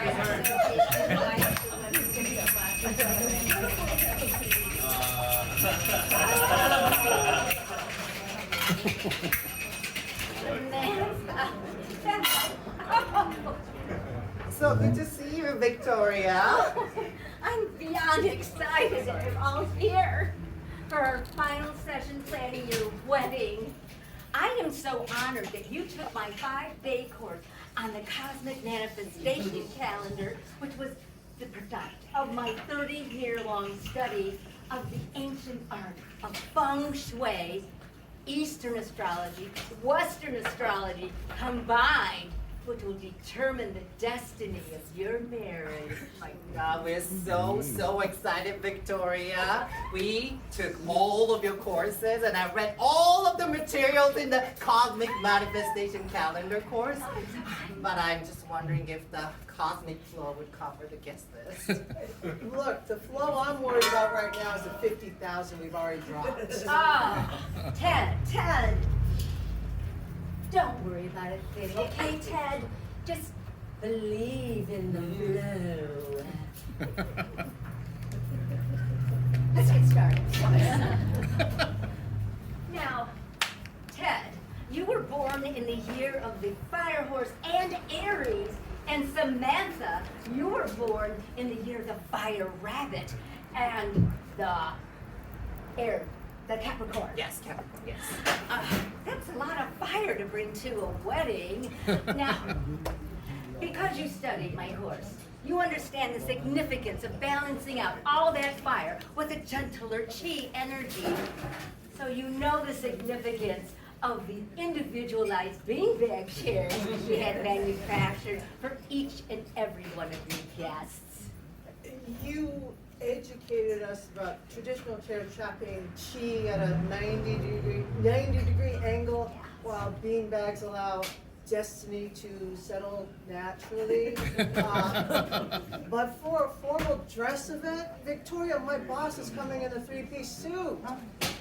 So good to see you, Victoria. I'm beyond excited that you're all here for our final session planning your wedding. I am so honored that you took my 5-day course on the Cosmic Manifestation Calendar, which was the product of my 30-year-long study of the ancient art of feng shui, Eastern astrology, Western astrology combined, which will determine the destiny of your marriage. My God, we're so excited, Victoria. We took all of your courses and I read all of the materials in the Cosmic Manifestation Calendar course. But I'm just wondering if the cosmic flow would cover the guest list. Look, the flow I'm worried about right now is the 50,000 we've already dropped. Ah, Ted. Don't worry about it, baby. Okay, Ted? Just believe in the flow. Let's get started. Now, Ted, you were born in the year of the fire horse and Aries, and Samantha, you were born in the year of the fire rabbit and the Capricorn. Yes, Capricorn, yes. That's a lot of fire to bring to a wedding. Now, because you studied my course, you understand the significance of balancing out all that fire with a gentler chi energy. So you know the significance of the individualized beanbag chairs we had manufactured for each and every one of your guests. You educated us about traditional chair trapping chi at a 90-degree angle, while beanbags allow destiny to settle naturally. But for a formal dress event, Victoria, my boss is coming in a 3-piece suit.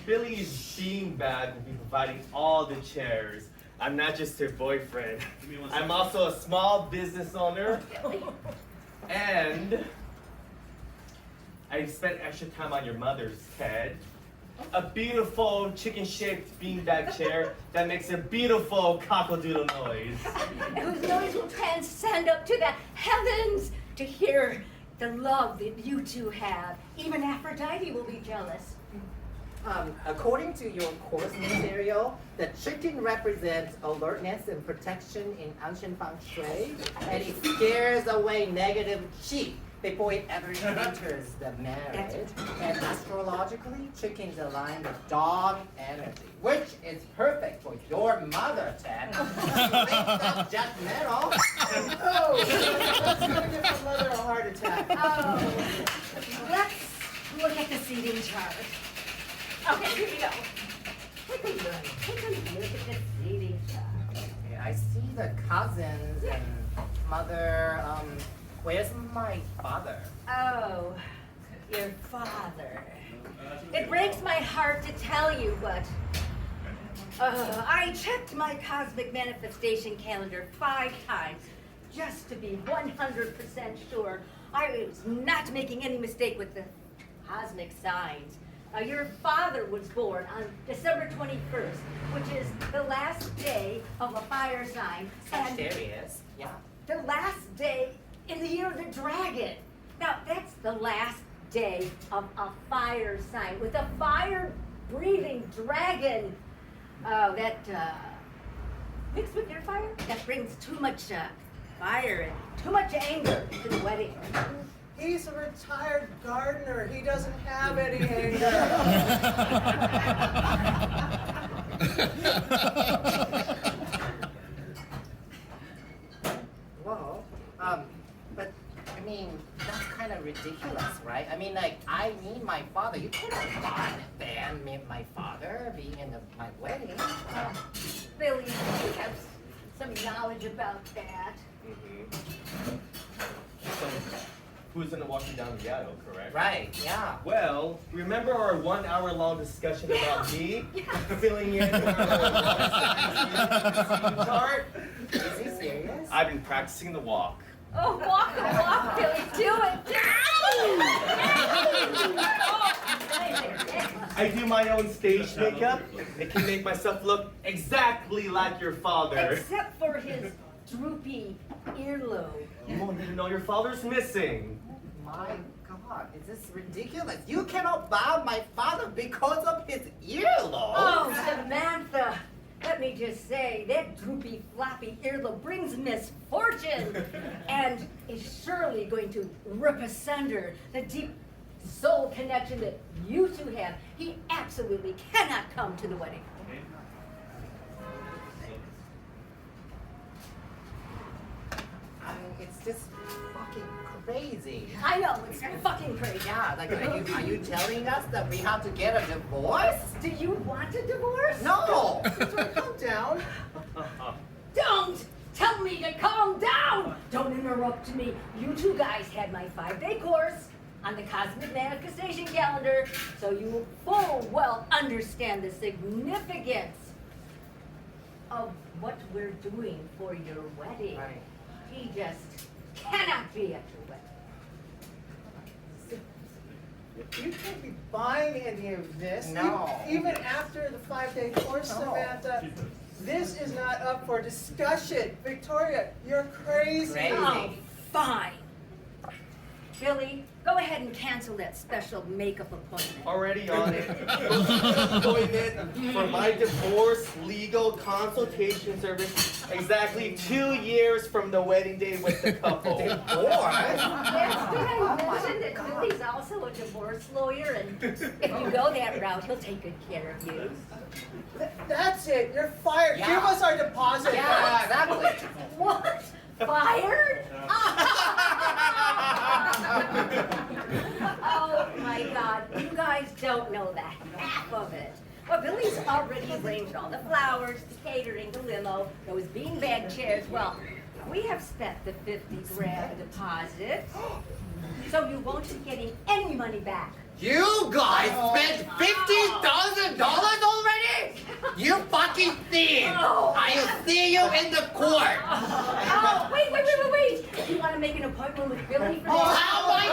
Billy's beanbag will be providing all the chairs. I'm not just her boyfriend. I'm also a small business owner. And I spent extra time on your mother's, Ted. A beautiful chicken-shaped beanbag chair that makes a beautiful cockle-doodle noise. Whose noise will transcend up to the heavens to hear the love that you two have. Even Aphrodite will be jealous. According to your course material, the chicken represents alertness and protection in ancient feng shui, and it scares away negative chi before it ever enters the marriage. And astrologically, chickens align with dog energy, which is perfect for your mother, Ted. Wakes up judgmental. Oh, that's gonna give my mother a heart attack. Oh, let's look at the seating chart. Okay, here we go. Take a look at the seating chart. Yeah, I see the cousins and mother. Where's my father? Oh, your father. It breaks my heart to tell you, but I checked my cosmic manifestation calendar 5 times just to be 100% sure I was not making any mistake with the cosmic signs. Your father was born on December 21st, which is the last day of a fire sign. And Sagittarius, yeah. the last day in the year of the dragon. Now, that's the last day of a fire sign with a fire-breathing dragon. That mixed with your fire, that brings too much fire and too much anger to the wedding. He's a retired gardener. He doesn't have any anger. Well, but I mean, that's kind of ridiculous, right? I mean, like, I need my father. You cannot ban me, my father being in my wedding. Billy, you have some knowledge about that. So, who's gonna walk you down the aisle, correct? Right, yeah. Well, remember our 1-hour-long discussion about me filling in our chart? Is he serious? I've been practicing the walk. Oh, walk, Billy, do it. I do my own stage makeup. It can make myself look exactly like your father. Except for his droopy earlobe. You won't even know your father's missing. My God, is this ridiculous? You cannot bow my father because of his earlobe. Oh, Samantha, let me just say, that droopy, floppy earlobe brings misfortune and is surely going to rip asunder the deep soul connection that you two have. He absolutely cannot come to the wedding. I mean, it's just fucking crazy. I know, it's fucking crazy. Yeah, like, are you telling us that we have to get a divorce? Do you want a divorce? No! Calm down. Don't tell me to calm down! Don't interrupt me. You two guys had my 5-day course on the Cosmic Manifestation Calendar, so you will full well understand the significance of what we're doing for your wedding. Right. He just cannot be at your wedding. You can't be buying any of this. No. Even after the 5-day course, No. Samantha, this is not up for discussion. Victoria, you're crazy. Crazy. Oh, fine. Billy, go ahead and cancel that special makeup appointment. Already on it. Appointment for my divorce legal consultation service exactly 2 years from the wedding day with the couple. Divorce? Yes, did I mention that Billy's also a divorce lawyer, and if you go that route, he'll take good care of you. That's it. You're fired. Yeah. Give us our deposit Yeah, back. exactly. What? Fired? Oh my God, you guys don't know the half of it. Well, Billy's already arranged all the flowers, the catering, the limo, those beanbag chairs. Well, we have spent the 50 grand deposit, so you won't be getting any money back. You guys spent $50,000 already? You fucking thief! Oh. I'll see you in the court! Oh, wait. You want to make an appointment with Billy for Oh, that? how am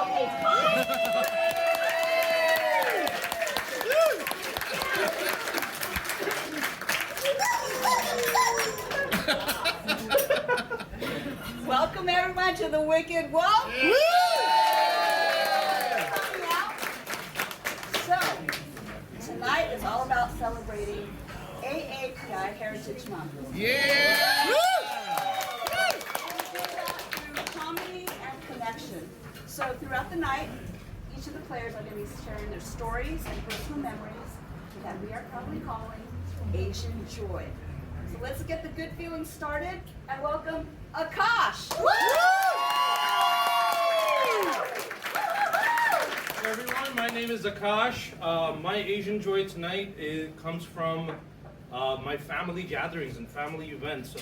Okay, fine. Welcome everyone to the Wicked Walk. So, tonight is all about celebrating AAPI Heritage Month. Yeah! We do that through comedy and connection. So throughout the night, each of the players are going to be sharing their stories and personal memories that we are probably calling Asian Joy. So let's get the good feelings started and welcome Akash. Hey everyone, my name is Akash. My Asian joy tonight comes from my family gatherings and family events.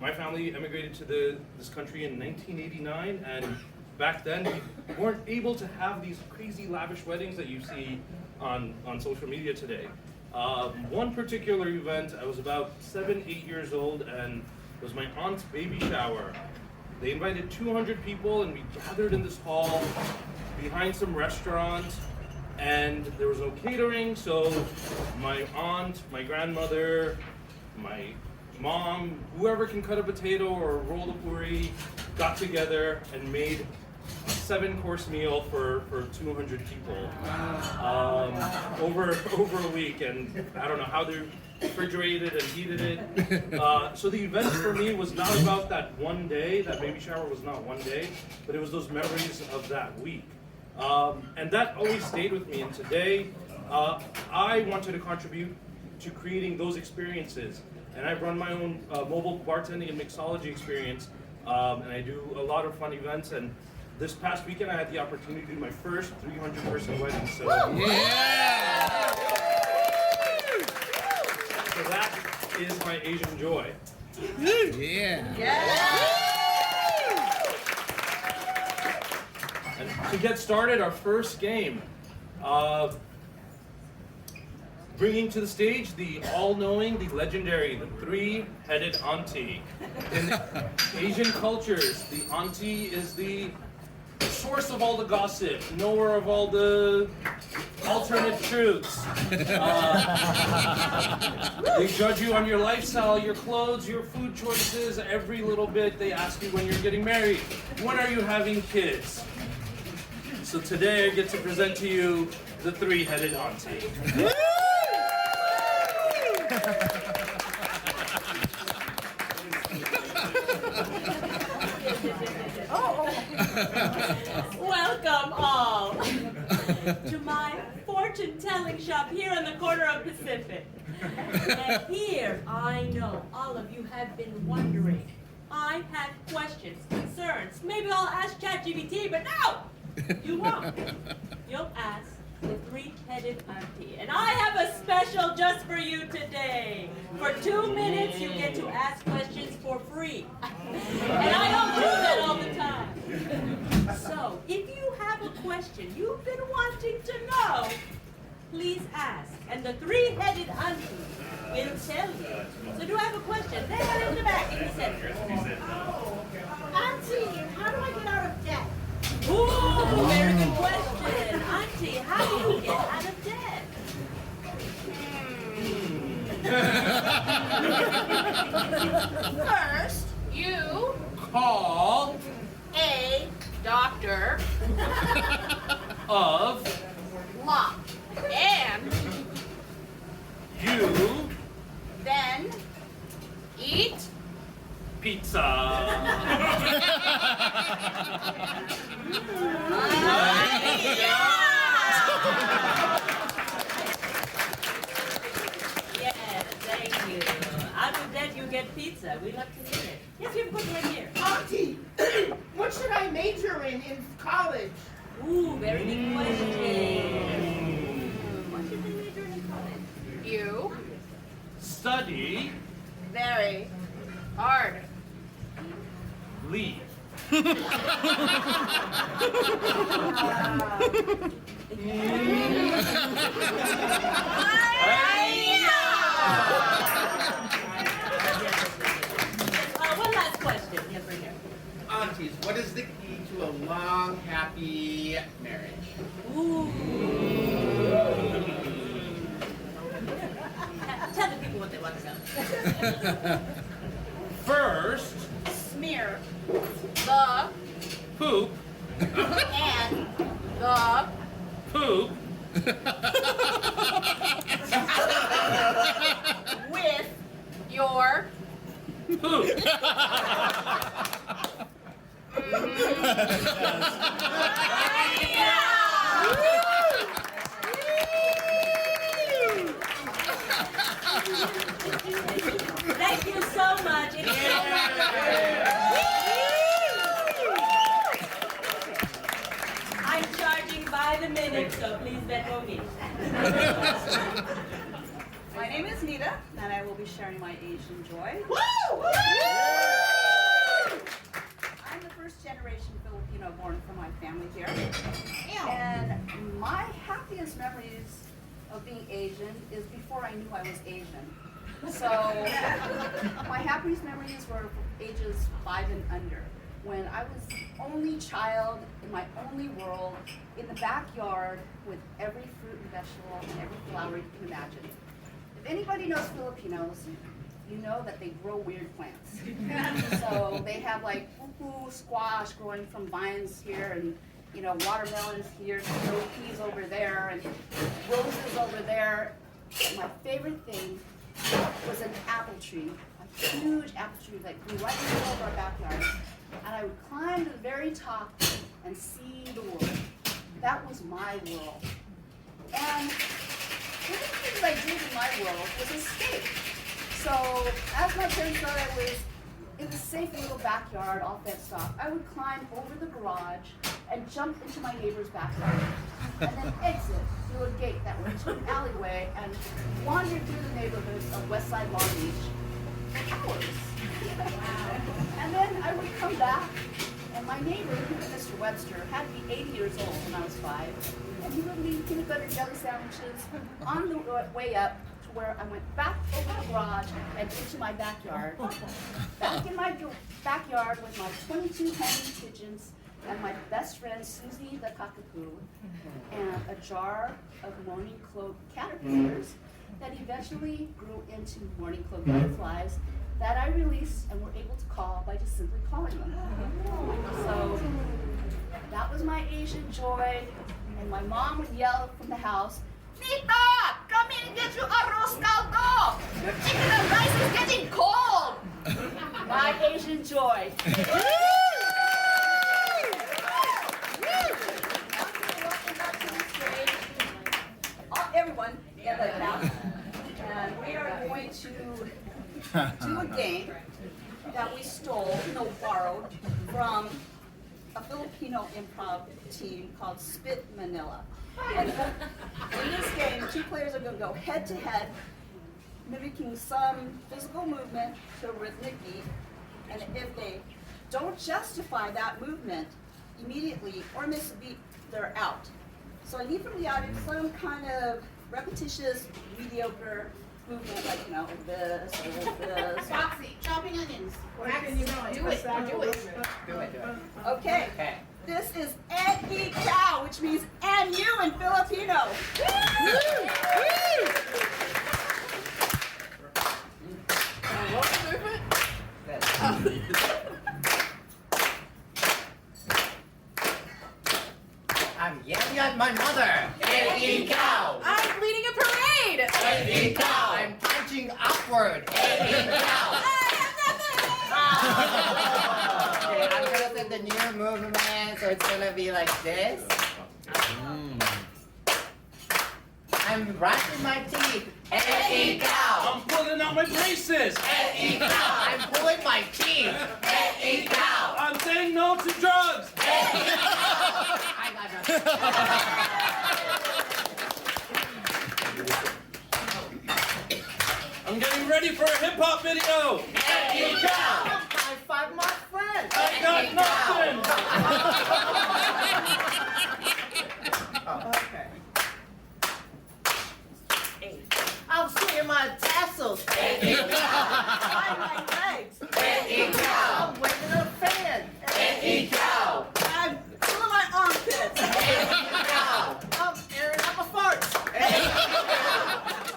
My family immigrated to this country in 1989, and back then we weren't able to have these crazy lavish weddings that you see on social media today. One particular event, I was about 7, 8 years old, and it was my aunt's baby shower. They invited 200 people, and we gathered in this hall behind some restaurants, and there was no catering, so my aunt, my grandmother, my mom, whoever can cut a potato or roll a puri, got together and made a 7-course meal for 200 people over a week, and I don't know how they refrigerated and heated it. So the event for me was not about that one day. That baby shower was not one day, but it was those memories of that week. And that always stayed with me. And today, I wanted to contribute to creating those experiences. And I've run my own mobile bartending and mixology experience, and I do a lot of fun events. And this past weekend, I had the opportunity to do my first 300-person wedding. So, yeah! So that is my Asian joy. And to get started, our first game. bringing to the stage the all-knowing, the legendary, the three-headed auntie. In Asian cultures, the auntie is the source of all the gossip, knower of all the alternate truths. They judge you on your lifestyle, your clothes, your food choices, every little bit. They ask you when you're getting married, when are you having kids? So today I get to present to you the three-headed auntie. Welcome all to my fortune-telling shop here on the corner of Pacific. And here, I know all of you have been wondering. I have questions, concerns. Maybe I'll ask ChatGPT, but no! You won't. You'll ask the three-headed auntie. And I have a special just for you today. For 2 minutes, you get to ask questions for free. And I don't do that all the time. So, if you have a question you've been wanting to know, please ask. And the three-headed auntie will tell you. So do I have a question? There in the back, in the center. Auntie, how do I get out of debt? Ooh, very good question. Auntie, how do you get out of debt? First, you Call a doctor of law and you then eat pizza. Yes, thank you. Out of that, you get pizza. We love to hear it. Yes, we have a question right here. Auntie, what should I major in college? Ooh, very good question. What should we major in college? you Study very hard. leave. One last question. Yes, right here. Aunties, what is the key to a long, happy marriage? Ooh. Tell the people what they want to know. First, Smear the poop, and the poop, with your poop. Thank you so much. It's so I'm charging by the minute, so please bet on me. My name is Nita, and I will be sharing my Asian joy. I'm the first generation Filipino born from my family here. And my happiest memories of being Asian is before I knew I was Asian. So my happiest memories were ages 5 and under, when I was the only child in my only world in the backyard with every fruit and vegetable and every flower you can imagine. If anybody knows Filipinos, you know that they grow weird plants. So they have like poo squash growing from vines here, and watermelons here, snow peas over there, and roses over there. My favorite thing was an apple tree, a huge apple tree that grew right in the middle of our backyard. And I would climb to the very top and see the world. That was my world. And one of the things I did in my world was escape. So as my parents thought I was in the safe little backyard all fenced off, I would climb over the garage and jump into my neighbor's backyard, and then exit through a gate that went to an alleyway and wander through the neighborhoods of Westside Long Beach for hours. And then I would come back and And my neighbor, Mr. Webster, had to be 80 years old when I was 5. And he would leave peanut butter and jelly sandwiches on the way up to where I went back over the garage and into my backyard. Back in my backyard with my 22 homing pigeons and my best friend Susie the cockapoo and a jar of morning cloak caterpillars that eventually grew into morning cloak butterflies that I released and were able to call by just simply calling them. So that was my Asian joy, and my mom would yell from the house, "Nita, come in and get you arroz caldo! Your chicken and rice is getting cold!" My Asian joy. Everyone in the house, and we are going to do a game that we stole, borrowed from a Filipino improv team called Spit Manila. And in this game, 2 players are going to go head to head, mimicking some physical movement to a rhythmic beat. And if they don't justify that movement immediately or miss a beat, they're out. So I need from the audience some kind of repetitious, mediocre movement, like, this or this. Foxy, chopping onions. Do it. Okay. Okay. This is "and cow," which means "and you" in Filipino. I'm yelling at my mother. Eddie cow. I'm leading a parade! Eddie cow. I'm punching upward. Eddie cow. Okay, I'm gonna say the new movement, so it's gonna be like this. I'm brushing my teeth. Eddie cow. I'm pulling out my braces. Eddie cow. I'm pulling my teeth. Eddie cow. I'm saying no to drugs. Eddie cow. I got I'm getting ready for a hip hop video. Eddie cow. High five my friend. I got nothing. Okay. I'm swinging my tassels. Eddie cow. Behind my legs. Eddie cow. I'm waving a fan. Eddie cow. I'm pulling my armpits. Eddie cow. I'm airing out my farts.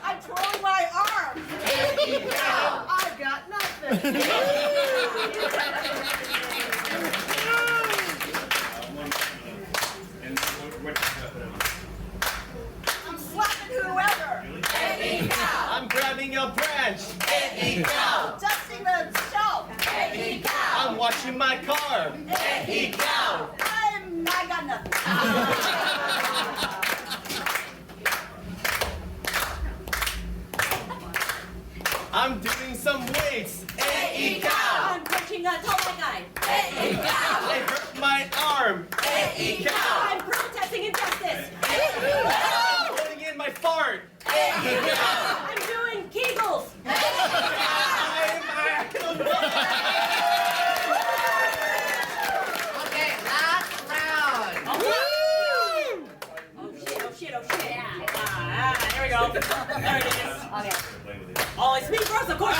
I'm twirling my arms. Eddie cow. I got nothing. I'm slapping whoever. Eddie cow. I'm grabbing your branch. Eddie cow. Dusting the shelf. Eddie cow. I'm washing my car. Eddie cow. I got nothing. I'm doing some weights. Eddie cow. I'm punching a tall guy. Eddie cow. I hurt my arm. Eddie cow. I'm protesting injustice. I'm putting in my fart. Eddie cow. I'm doing Kegels. Okay, last round. Oh shit. There we go. There it is. Okay. Oh, it's me first, of course.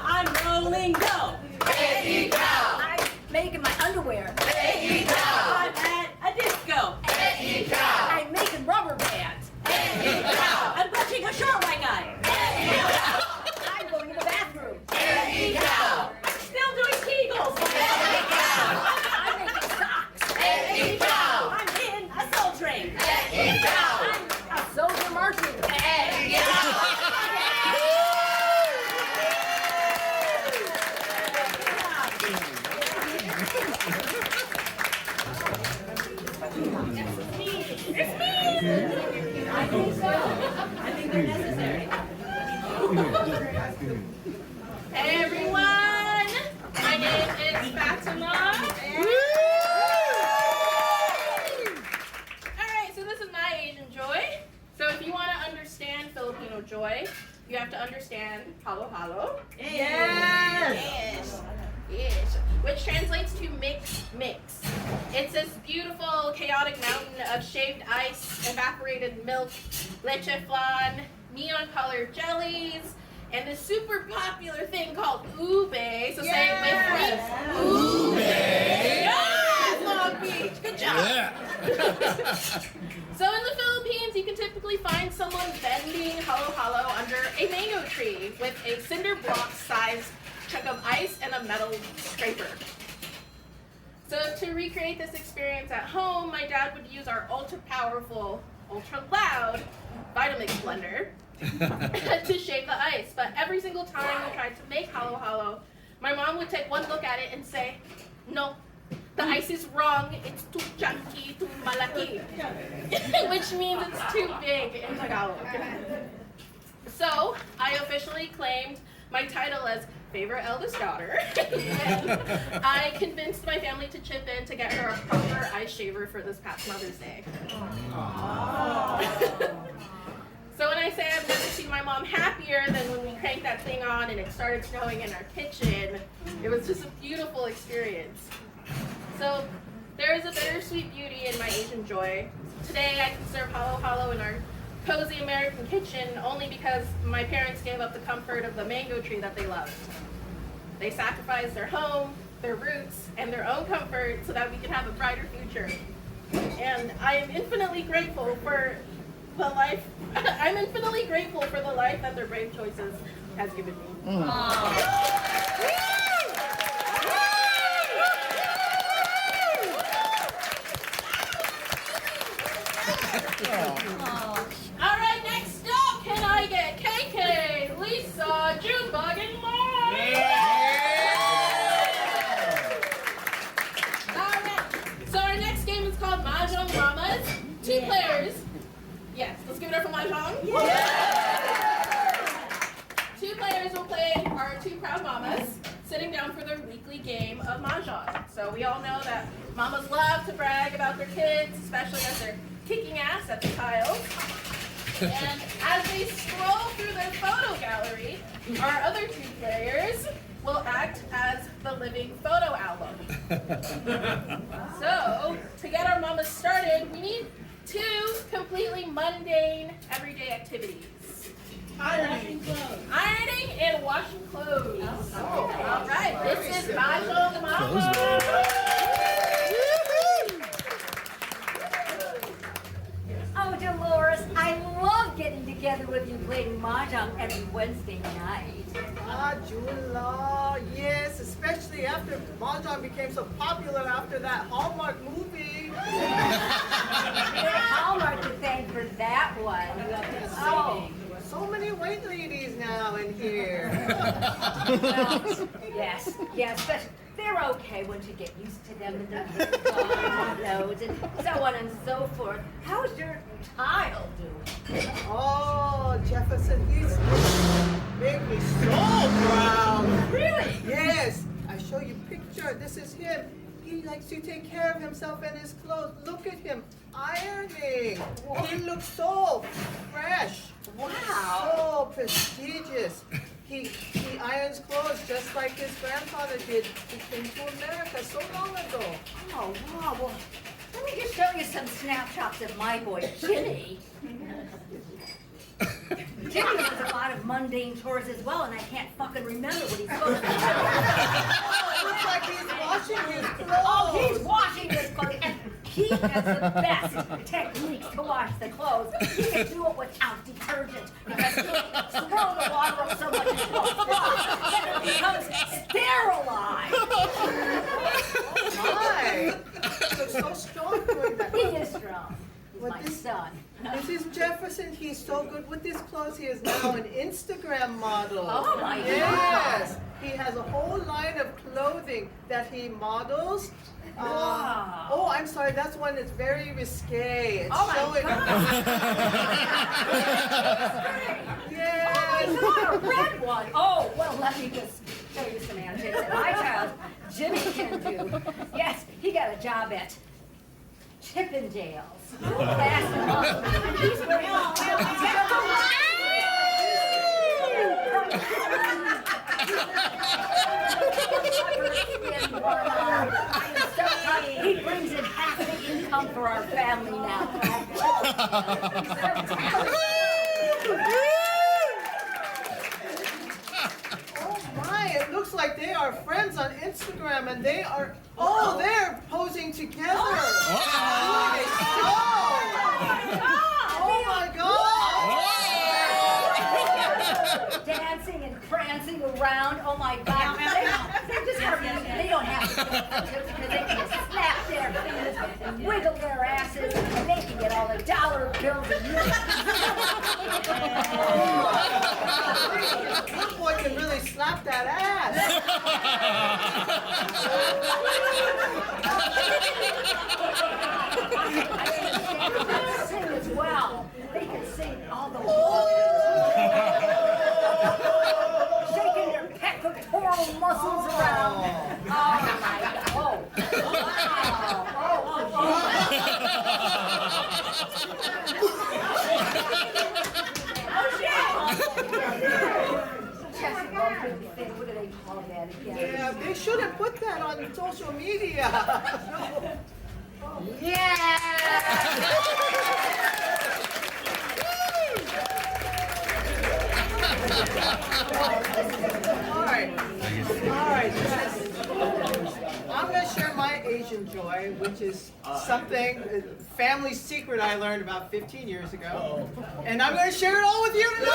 I'm rolling dough. Eddie cow. I'm making my underwear. Eddie cow. I'm at a disco. Eddie cow. I'm making rubber bands. Eddie cow. I'm punching a short white guy. Eddie cow. I'm going to the bathroom. Eddie cow. I'm still doing Kegels. Eddie cow. I'm making socks. Eddie cow. I'm in a soul train. Eddie cow. I'm a soldier marching. Eddie cow. I think so. I think they're necessary. Hey everyone! My name is Fatima. Alright, so this is my Asian joy. So if you want to understand Filipino joy, you have to understand halo halo. Yes. Yes. Which which translates to mix. It's this beautiful, chaotic mountain of shaved ice, evaporated milk, leche flan, neon-colored jellies, and this super popular thing called ube. So say it with me. Ube. Yes, Long Beach. Good job. So in the Philippines, you can typically find someone bending halo-halo under a mango tree with a cinder block-sized chunk of ice and a metal scraper. So to recreate this experience at home, my dad would use our ultra-powerful, ultra-loud Vitamix blender to shake the ice. But every single time we tried to make halo-halo, my mom would take one look at it and say, "No, the ice is wrong. It's too chunky, too malaki," which means it's too big in Tagalog. So I officially claimed my title as favorite eldest daughter, and I convinced my family to chip in to get her a proper ice shaver for this past Mother's Day. So when I say I've never seen my mom happier than when we cranked that thing on and it started snowing in our kitchen, it was just a beautiful experience. So there is a bittersweet beauty in my Asian joy. Today I can serve halo-halo in our cozy American kitchen only because my parents gave up the comfort of the mango tree that they loved. They sacrificed their home, their roots, and their own comfort so that we could have a brighter future. And I am infinitely grateful for the life that their brave choices has given me. All right, next up, can I get KK, Lisa, Junebug, and Mark? All right, so our next game is called Mahjong Mamas. 2 players. Yes, let's give it up for Mahjong. 2 players will play our 2 proud mamas, sitting down for their weekly game of Mahjong. So we all know that mamas love to brag about their kids, especially as they're kicking ass at the tiles. And as they scroll through their photo gallery, our other 2 players will act as the living photo album. So, to get our mamas started, we need 2 completely mundane, everyday activities. Ironing and washing clothes. All right, this is Mahjong Mama. Oh, Dolores, I love getting together with you playing Mahjong every Wednesday night. Jula, yes, especially after Mahjong became so popular after that Hallmark movie. Hallmark to thank for that one. Oh, So many white ladies now in here. well, yes, but they're okay once you get used to them and the clothes and so on and so forth. How's your tile doing? Oh, Jefferson, he's made me so proud. Really? Yes, I show you picture. This is him. He likes to take care of himself and his clothes. Look at him ironing. He looks so fresh. Wow. So prestigious. He irons clothes just like his grandfather did. He came to America so long ago. Oh, wow. Well, let me just show you some snapshots of my boy, Jimmy. Jimmy does a lot of mundane chores as well, and I can't fucking remember what he's supposed to do. Oh, it looks like he's washing his clothes. Oh, he's washing his clothes, and he has the best techniques to wash the clothes. He can do it without detergent, because he throw the water up so much into a pot that it becomes sterilized. My, he looks so strong doing that. He is strong. He's What my this- son. This is Jefferson. He's so good with his clothes. He is now an Instagram model. Oh my God. Yes. He has a whole line of clothing that he models. Wow. Oh, I'm sorry. That's one that's very risque. It's Oh my showing. God. Yes. Oh my God, a red one. Oh, well, let me just show you some antics that my child, Jimmy, can do. Yes, he got a job at Chippendales last month. He's wearing a for our family now. Oh my, it looks like they are friends on Instagram and they are, they're posing together. Doing a show. Oh my God. Dancing and prancing around. Oh my God. They just hardly, they don't have to because they can just snap their fingers and wiggle their asses and they can get all the dollar bills and This boy can really slap that ass. sing as well. They can sing all the shaking their pectoral muscles around. Oh my God. Oh. What do they call that again? Yeah, they shouldn't put that on social media. Yeah! All right. I'm going to share my Asian joy, which is something, a family secret I learned about 15 years ago. And I'm going to share it all with you today.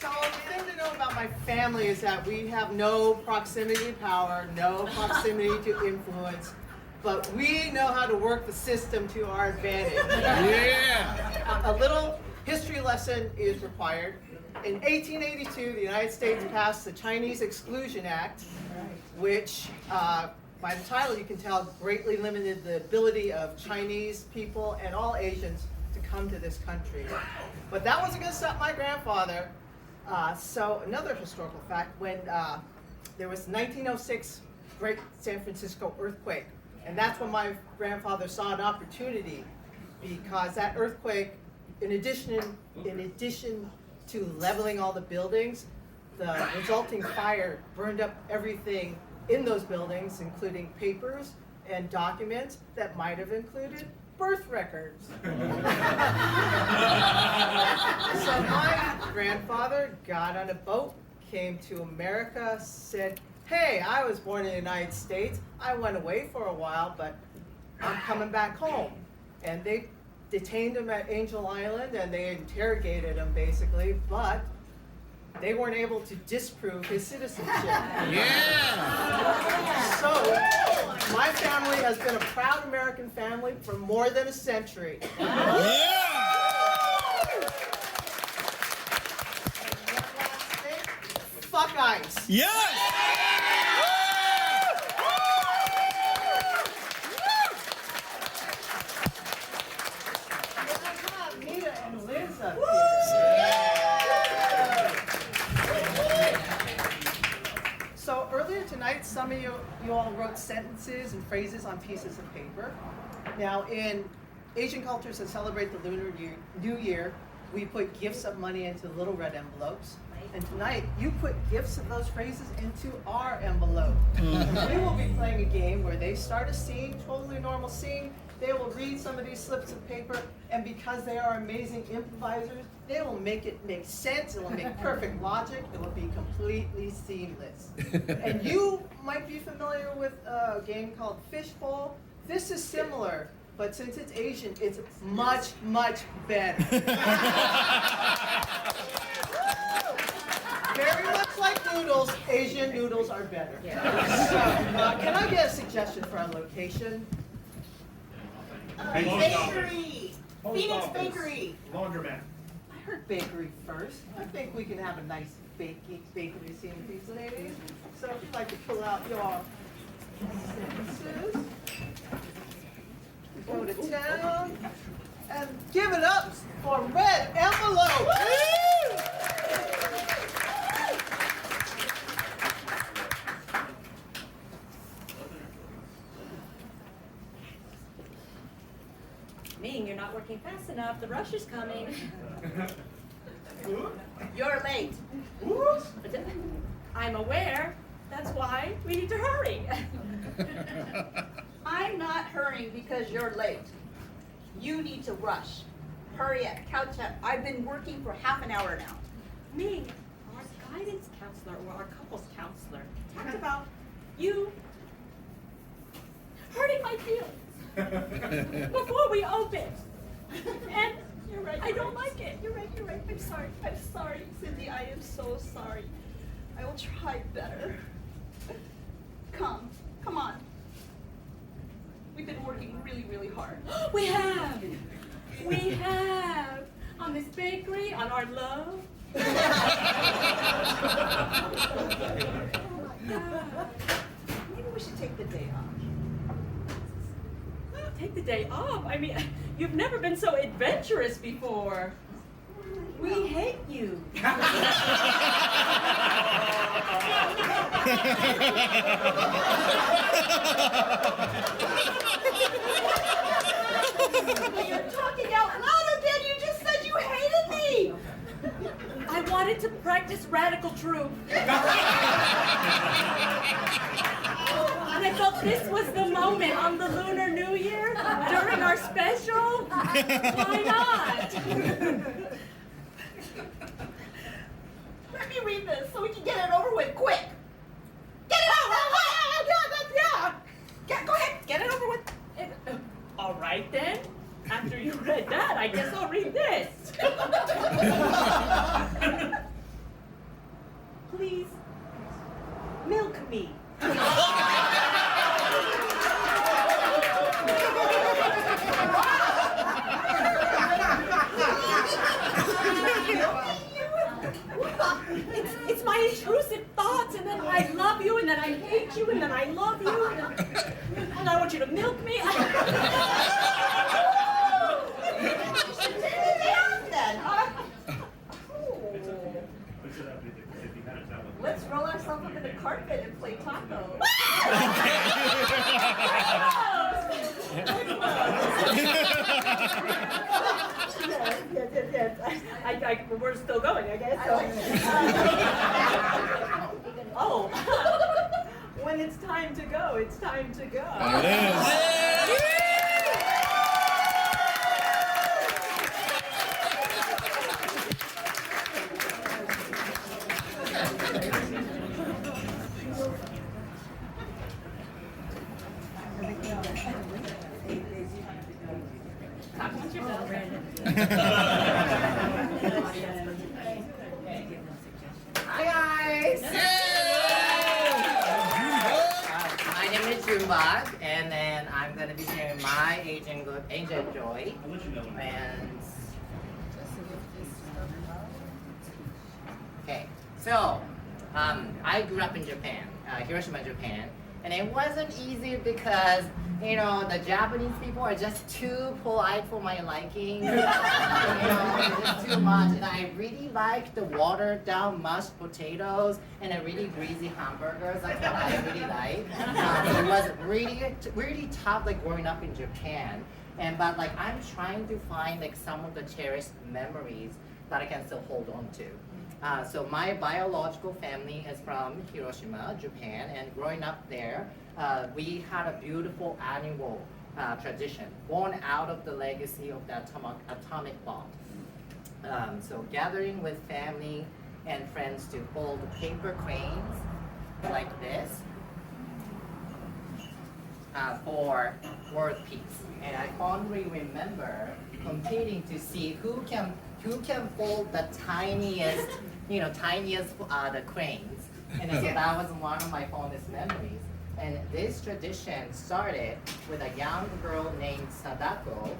So the thing to know about my family is that we have no proximity to power, no proximity to influence, but we know how to work the system to our advantage. Yeah. A little history lesson is required. In 1882, the United States passed the Chinese Exclusion Act, which, by the title you can tell, greatly limited the ability of Chinese people and all Asians to come to this country. But that wasn't going to stop my grandfather. So another historical fact, when there was 1906 Great San Francisco earthquake, and that's when my grandfather saw an opportunity, because that earthquake, in addition to leveling all the buildings, the resulting fire burned up everything in those buildings, including papers and documents that might have included birth records. So my grandfather got on a boat, came to America, said, "Hey, I was born in the United States. I went away for a while, but I'm coming back home." And they detained him at Angel Island and they interrogated him basically, but they weren't able to disprove his citizenship. Yeah. So, my family has been a proud American family for more than a century. Fuck ICE. Yes. Nita and Liz up here. So earlier tonight, some of you all wrote sentences and phrases on pieces of paper. Now, in Asian cultures that celebrate the Lunar New Year, we put gifts of money into little red envelopes. And tonight, you put gifts of those phrases into our envelope. And we will be playing a game where they start a scene, totally normal scene. They will read some of these slips of paper, and because they are amazing improvisers, they will make it make sense. It will make perfect logic. It will be completely seamless. And you might be familiar with a game called Fishbowl. This is similar, but since it's Asian, it's much, much better. Very much like noodles, Asian noodles are better. So, can I get a suggestion for a location? Bakery. Phoenix Bakery. Laundromat. I heard bakery first. I think we can have a nice bakery scene with these ladies. So if you'd like to pull out your sentences, go to town, and give it up for Red Envelope. Ming, you're not working fast enough. The rush is coming. You're late. I'm aware. That's why we need to hurry. I'm not hurrying because you're late. You need to rush. Hurry up, couch up. I've been working for half an hour now. Me, our guidance counselor or our couples counselor, talked about you hurting my feelings before we open. And You're right. I don't like it. You're right. I'm sorry, Cindy. I am so sorry. I will try better. Come on. We've been working really, really hard. We have on this bakery, on our love. Maybe we should take the day off. Take the day off. I mean, you've never been so adventurous before. We hate you. You're talking out loud again. You just said you hated me. I wanted to practice radical truth. And I felt this was the moment on the Lunar New Year during our special. Why not? Let me read this so we can get it over with quick. Get it over with. Go ahead. Get it over with. All right then. After you read that, I guess I'll read this. Please, milk me. It's my intrusive thoughts, and then I love you, and then I hate you, and then I love you, and I want you to milk me. Let's roll ourselves up in the carpet and play taco. Yes. We're still going, I guess. Oh, when it's time to go, it's time to go. There it is. Hi guys! My name is Junebug, and then I'm gonna be sharing my Asian joy. And okay, so I grew up in Japan, Hiroshima, Japan, and it wasn't easy because the Japanese people are just too polite for my liking. Just too much. And I really like the watered down mashed potatoes and a really greasy hamburgers. That's what I really like. It was really tough, like growing up in Japan. But I'm trying to find some of the cherished memories that I can still hold on to. So my biological family is from Hiroshima, Japan, and growing up there, we had a beautiful annual tradition born out of the legacy of the atomic bomb. So gathering with family and friends to hold paper cranes like this for world peace. And I fondly remember competing to see who can fold the tiniest the cranes. And so that was one of my fondest memories. And this tradition started with a young girl named Sadako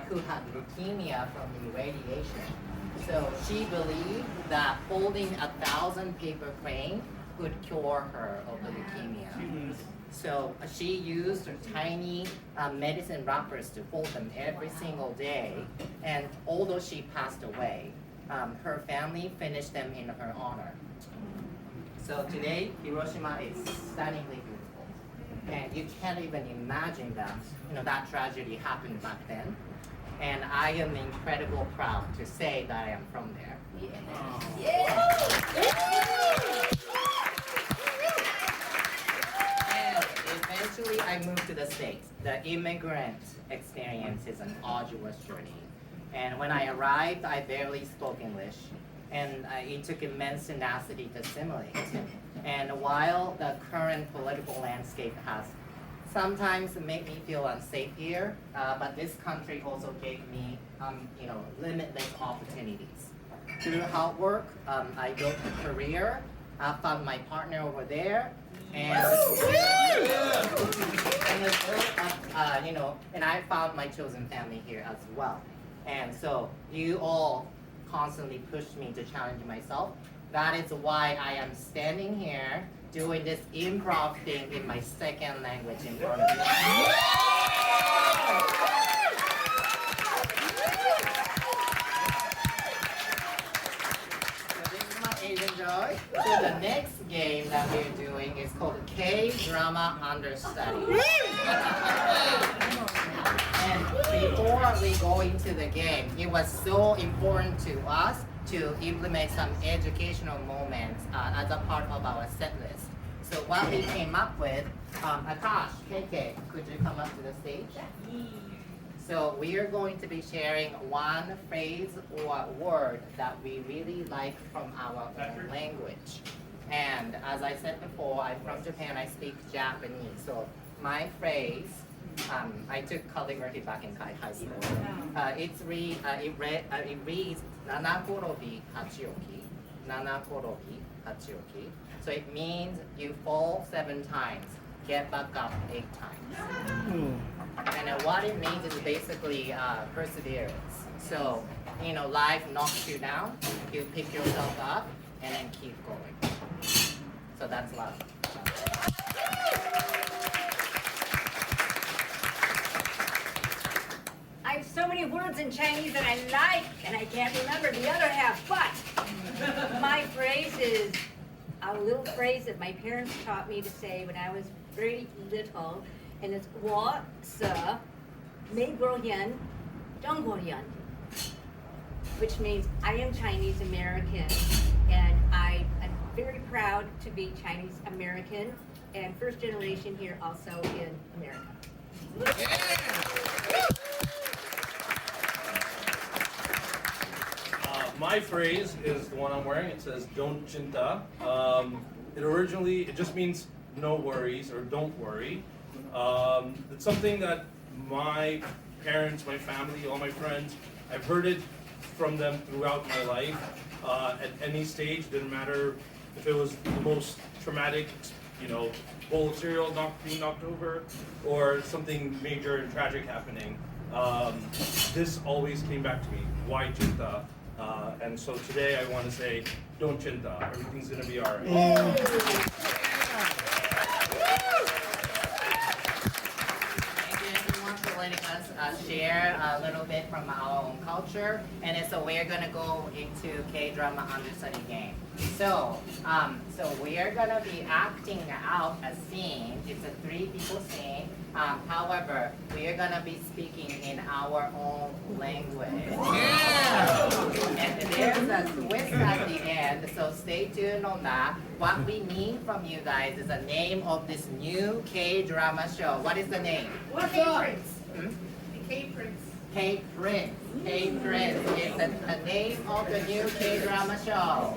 who had leukemia from the radiation. So she believed that folding 1,000 paper cranes would cure her of the leukemia. So she used her tiny medicine wrappers to fold them every single day. And although she passed away, her family finished them in her honor. So today, Hiroshima is stunningly beautiful. And you can't even imagine that, that tragedy happened back then. And I am incredibly proud to say that I am from there. I moved to the States, the immigrant experience is an arduous journey. And when I arrived, I barely spoke English, and it took immense tenacity to assimilate. And while the current political landscape has sometimes made me feel unsafe here, but this country also gave me, limitless opportunities. Through hard work, I built a career. I found my partner over there, and and I found my chosen family here as well. And so you all constantly pushed me to challenge myself. That is why I am standing here doing this improv thing in my second language in front of you. Enjoy. So the next game that we're doing is called K-Drama Understudy. And before we go into the game, it was so important to us to implement some educational moments as a part of our set list. So what we came up with, Akash, KK, could you come up to the stage? So we are going to be sharing one phrase or word that we really like from our own language. And as I said before, I'm from Japan, I speak Japanese. So my phrase, I took calligraphy back in high school. It reads, Nanakorobi hachioki, Nanakorobi hachioki. So it means you fall 7 times, get back up 8 times. And what it means is basically perseverance. So, life knocks you down, you pick yourself up, and then keep going. So that's love. I have so many words in Chinese that I like, and I can't remember the other half, but my phrase is a little phrase that my parents taught me to say when I was very little, and it's 我是美国人，中国人, which means I am Chinese American, and I am very proud to be Chinese American and first generation here also in America. My phrase is the one I'm wearing. It says "Don't chinta." It just means no worries or don't worry. It's something that my parents, my family, all my friends, I've heard it from them throughout my life. At any stage, didn't matter if it was the most traumatic, bowl of cereal being knocked over, or something major and tragic happening. This always came back to me. Why chinta? And so today I want to say, don't chinta. Everything's gonna be all right. Letting us share a little bit from our own culture, and so we're gonna go into K-drama understudy game. So we are gonna be acting out a scene. It's a 3 people scene. However, we are gonna be speaking in our own language. And there's a twist at the end, so stay tuned on that. What we need from you guys is the name of this new K-drama show. What is the name? K-Prince. K-Prince. K-Prince. K-Prince is the name of the new K-drama show.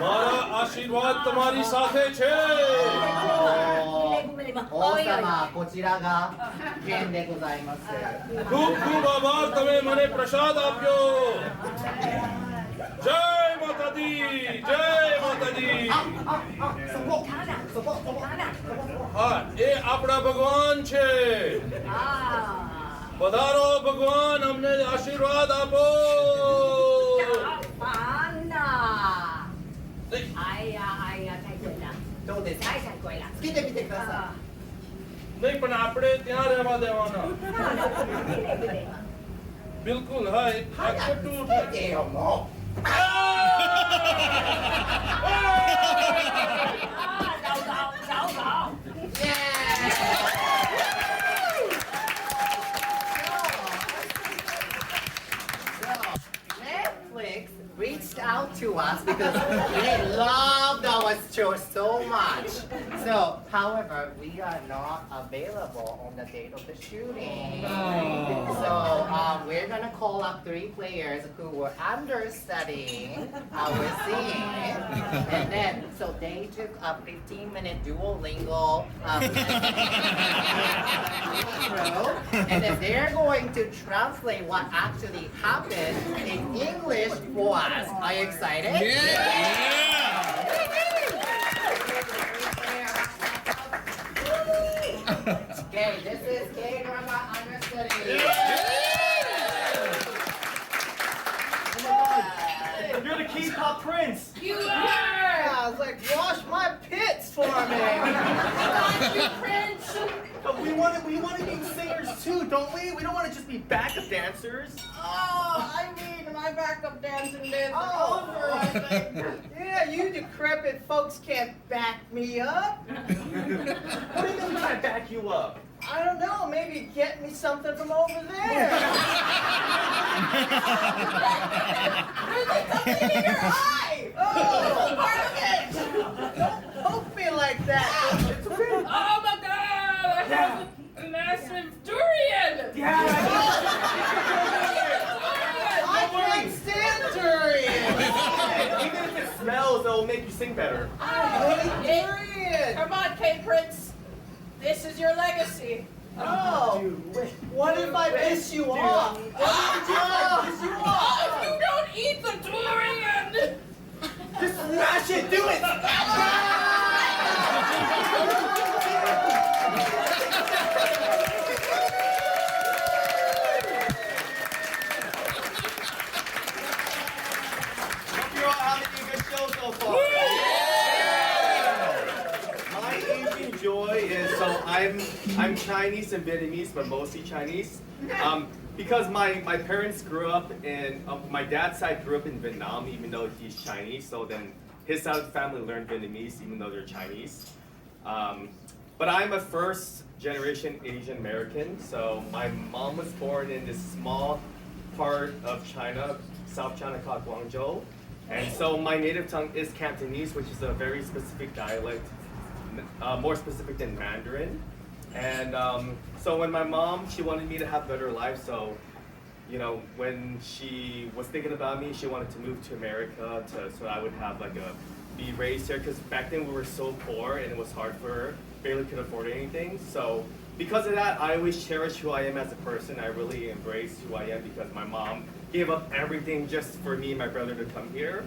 मारा आशीर्वाद तुम्हारी साथे छे. 王様、こちらが剣でございます。 खूब खूब आभार तमे मने प्रसाद आप्यो. जय माता दी, जय माता दी. हाँ, ये अपना भगवान छे. पधारो भगवान, हमने आशीर्वाद आपो. どうですか？つけてみてください。 नहीं पण आपणे ત્યાં રહેવા દેવાના. बिल्कुल हाँ एक छोटू つけてよもう。 Netflix to us because they loved our show so much. So, however, we are not available on the date of the shooting. So, we're gonna call up 3 players who were understudying our scene. And then, so they took a 15-minute Duolingo intro, and then they're going to translate what actually happened in English for us. Are you excited? Okay, this is K-drama understudy. You're the K-pop prince. You are! Yeah, it's like, wash my pits for me. Thank you, Prince. We want to be singers too, don't we? We don't want to just be backup dancers. Oh, I mean, my backup dancing days are over, I think. Yeah, you decrepit folks can't back me up. What do you mean we can't back you up? I don't know, maybe get me something from over there. There's something in your eye. Oh, part of it. Don't poke me like that. It's okay. Oh my God! I have a massive durian. I can't stand durian. Even if it smells, it'll make you sing better. I hate durian. Come on, K-Prince. This is your legacy. Oh, what if I piss you off? What if I piss you off? If you don't eat the durian! Just smash it, do it! Hope you're all having a good show so far. My Asian joy is, so I'm Chinese and Vietnamese, but mostly Chinese. Because my parents grew up in, my dad's side grew up in Vietnam, even though he's Chinese. So then his side of the family learned Vietnamese, even though they're Chinese. But I'm a first generation Asian American. So my mom was born in this small part of China, South China called Guangzhou. And so my native tongue is Cantonese, which is a very specific dialect, more specific than Mandarin. And so when my mom, she wanted me to have a better life, so, you know, when she was thinking about me, she wanted to move to America so I would have be raised here, because back then we were so poor and it was hard for her, barely could afford anything. So because of that, I always cherish who I am as a person. I really embrace who I am because my mom gave up everything just for me and my brother to come here.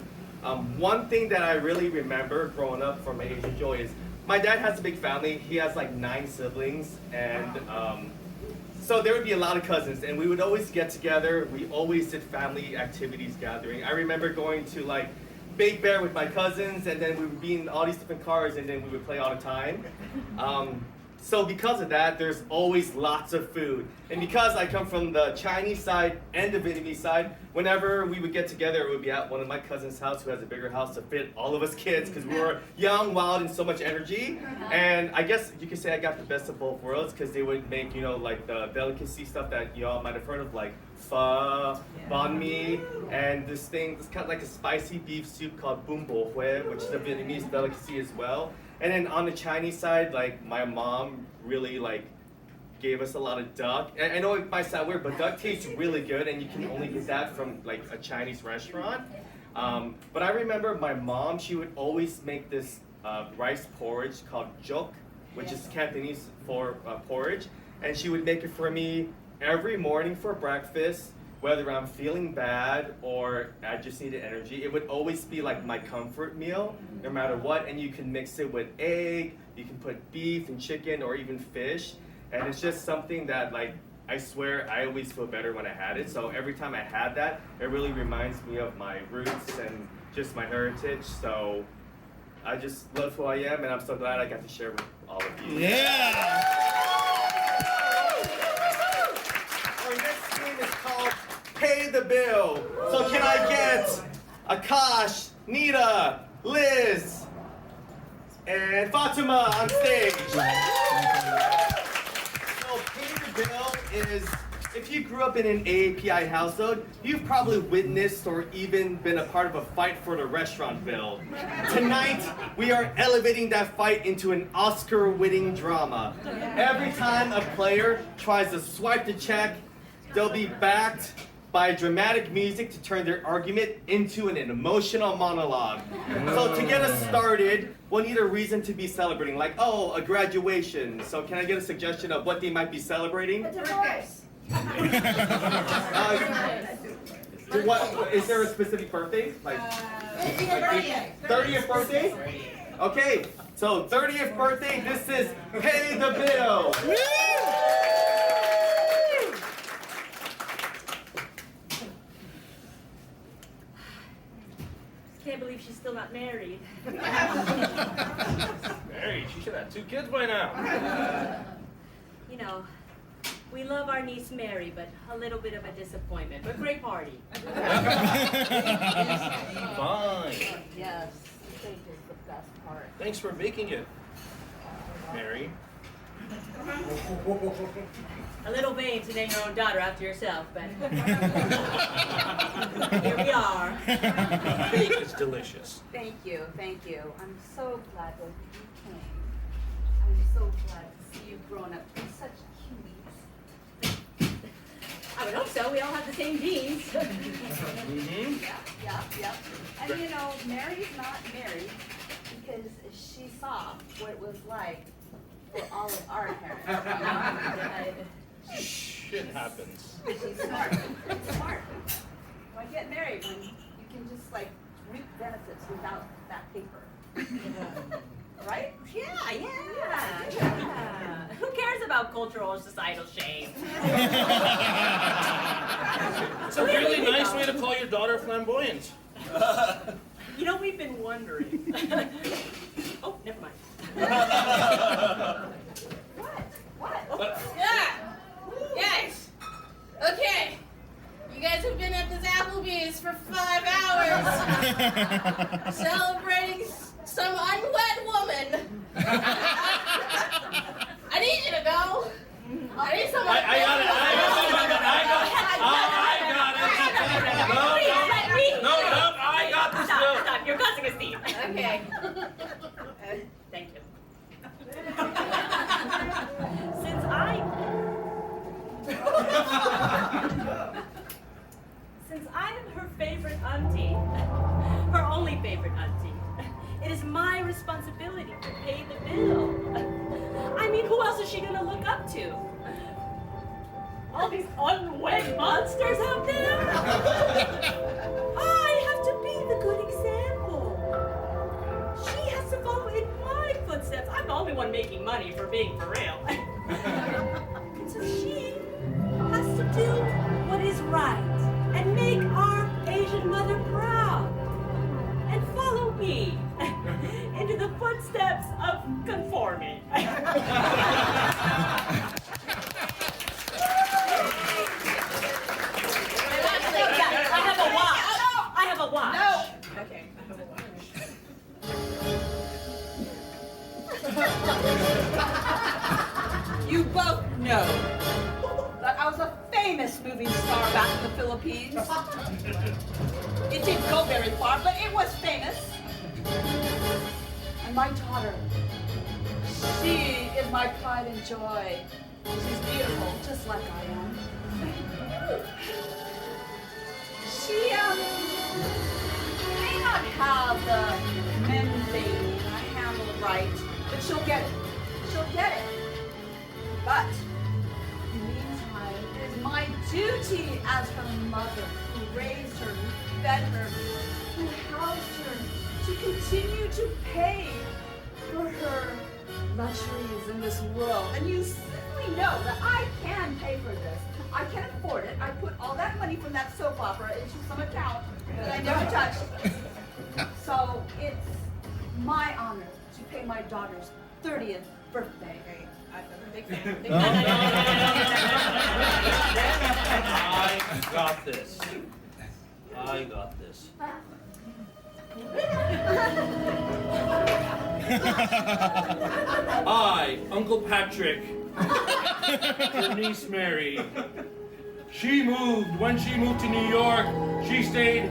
One thing that I really remember growing up from my Asian joy is my dad has a big family. He has like 9 siblings, and so there would be a lot of cousins, and we would always get together. We always did family activities gathering. I remember going to like Big Bear with my cousins, and then we would be in all these different cars, and then we would play all the time. So because of that, there's always lots of food. And because I come from the Chinese side and the Vietnamese side, whenever we would get together, it would be at one of my cousin's house who has a bigger house to fit all of us kids because we were young, wild, and so much energy. And I guess you could say I got the best of both worlds because they would make, you know, like the delicacy stuff that y'all might have heard of, like pho, banh mi, and this thing, it's kind of like a spicy beef soup called bún bò huế, which is a Vietnamese delicacy as well. And then on the Chinese side, like my mom really like gave us a lot of duck. And I know it might sound weird, but duck tastes really good, and you can only get that from like a Chinese restaurant. But I remember my mom, she would always make this rice porridge called jok, which is Cantonese for porridge. And she would make it for me every morning for breakfast, whether I'm feeling bad or I just needed energy. It would always be like my comfort meal, no matter what. And you can mix it with egg, you can put beef and chicken or even fish. And it's just something that, like, I swear I always feel better when I had it. So every time I had that, it really reminds me of my roots and just my heritage. So I just love who I am, and I'm so glad I got to share with all of you. Yeah! Our next game is called Pay the Bill. So can I get Akash, Nita, Liz, and Fatima on stage? So Pay the Bill is If you grew up in an AAPI household, you've probably witnessed or even been a part of a fight for the restaurant bill. Tonight, we are elevating that fight into an Oscar-winning drama. Every time a player tries to swipe the check, they'll be backed by dramatic music to turn their argument into an emotional monologue. So to get us started, we'll need a reason to be celebrating, like, oh, a graduation. So can I get a suggestion of what they might be celebrating? A divorce. What is there a specific birthday? Like 30th birthday? Okay, so 30th birthday, this is Pay the Bill. Can't believe she's still not married. Married? She should have 2 kids by now. You know, we love our niece Mary, but a little bit of a disappointment. But great party. Fine. Yes, cake is the best part. Thanks for making it, Mary. A little vain to name your own daughter after yourself, but here we are. Cake is delicious. Thank you, thank you. I'm so glad both of you came. I'm so glad to see you grown up to be such cuties. I would hope so. We all have the same genes. Mm-hmm. Yeah. And you know, Mary's not married because she saw what it was like for all of our parents. Shit happens. She's smart. Smart. Why get married when you can just like reap benefits without that paper? Right? Yeah. Who cares about cultural or societal shame? It's a really nice way to call your daughter flamboyant. You know, we've been wondering. Oh, never mind. What? Yeah. Yes. Okay. You guys have been at this Applebee's for 5 hours, celebrating some unwed woman. I need you to go. I need someone. I got it. No, I got this. Stop. You're causing a scene. Okay. Thank you. Since I am her favorite auntie, her only favorite auntie, it is my responsibility to pay the bill. I mean, who else is she gonna look up to? All these unwed monsters out there? I have to be the good example. She has to follow in my footsteps. I'm the only one making money for being for real. And so she has to do what is right and make our Asian mother proud. And follow me into the footsteps of conforming. I have a watch. No. Okay. I have a watch. You both know that I was a famous movie star back in the Philippines. It didn't go very far, but it was famous. And my daughter, she is my pride and joy. She's beautiful, just like I am. She may not have the men thing handled right, but she'll get it. She'll get it. But in the meantime, it is my duty as her mother, who raised her, who fed her, who housed her, to continue to pay for her luxuries in this world. And you simply know that I can pay for this. I can afford it. I put all that money from that soap opera into some account that I never touched. So it's my honor to pay my daughter's 30th birthday. I'm a big fan. I got this. I got this. I, Uncle Patrick, your niece Mary, When she moved to New York, she stayed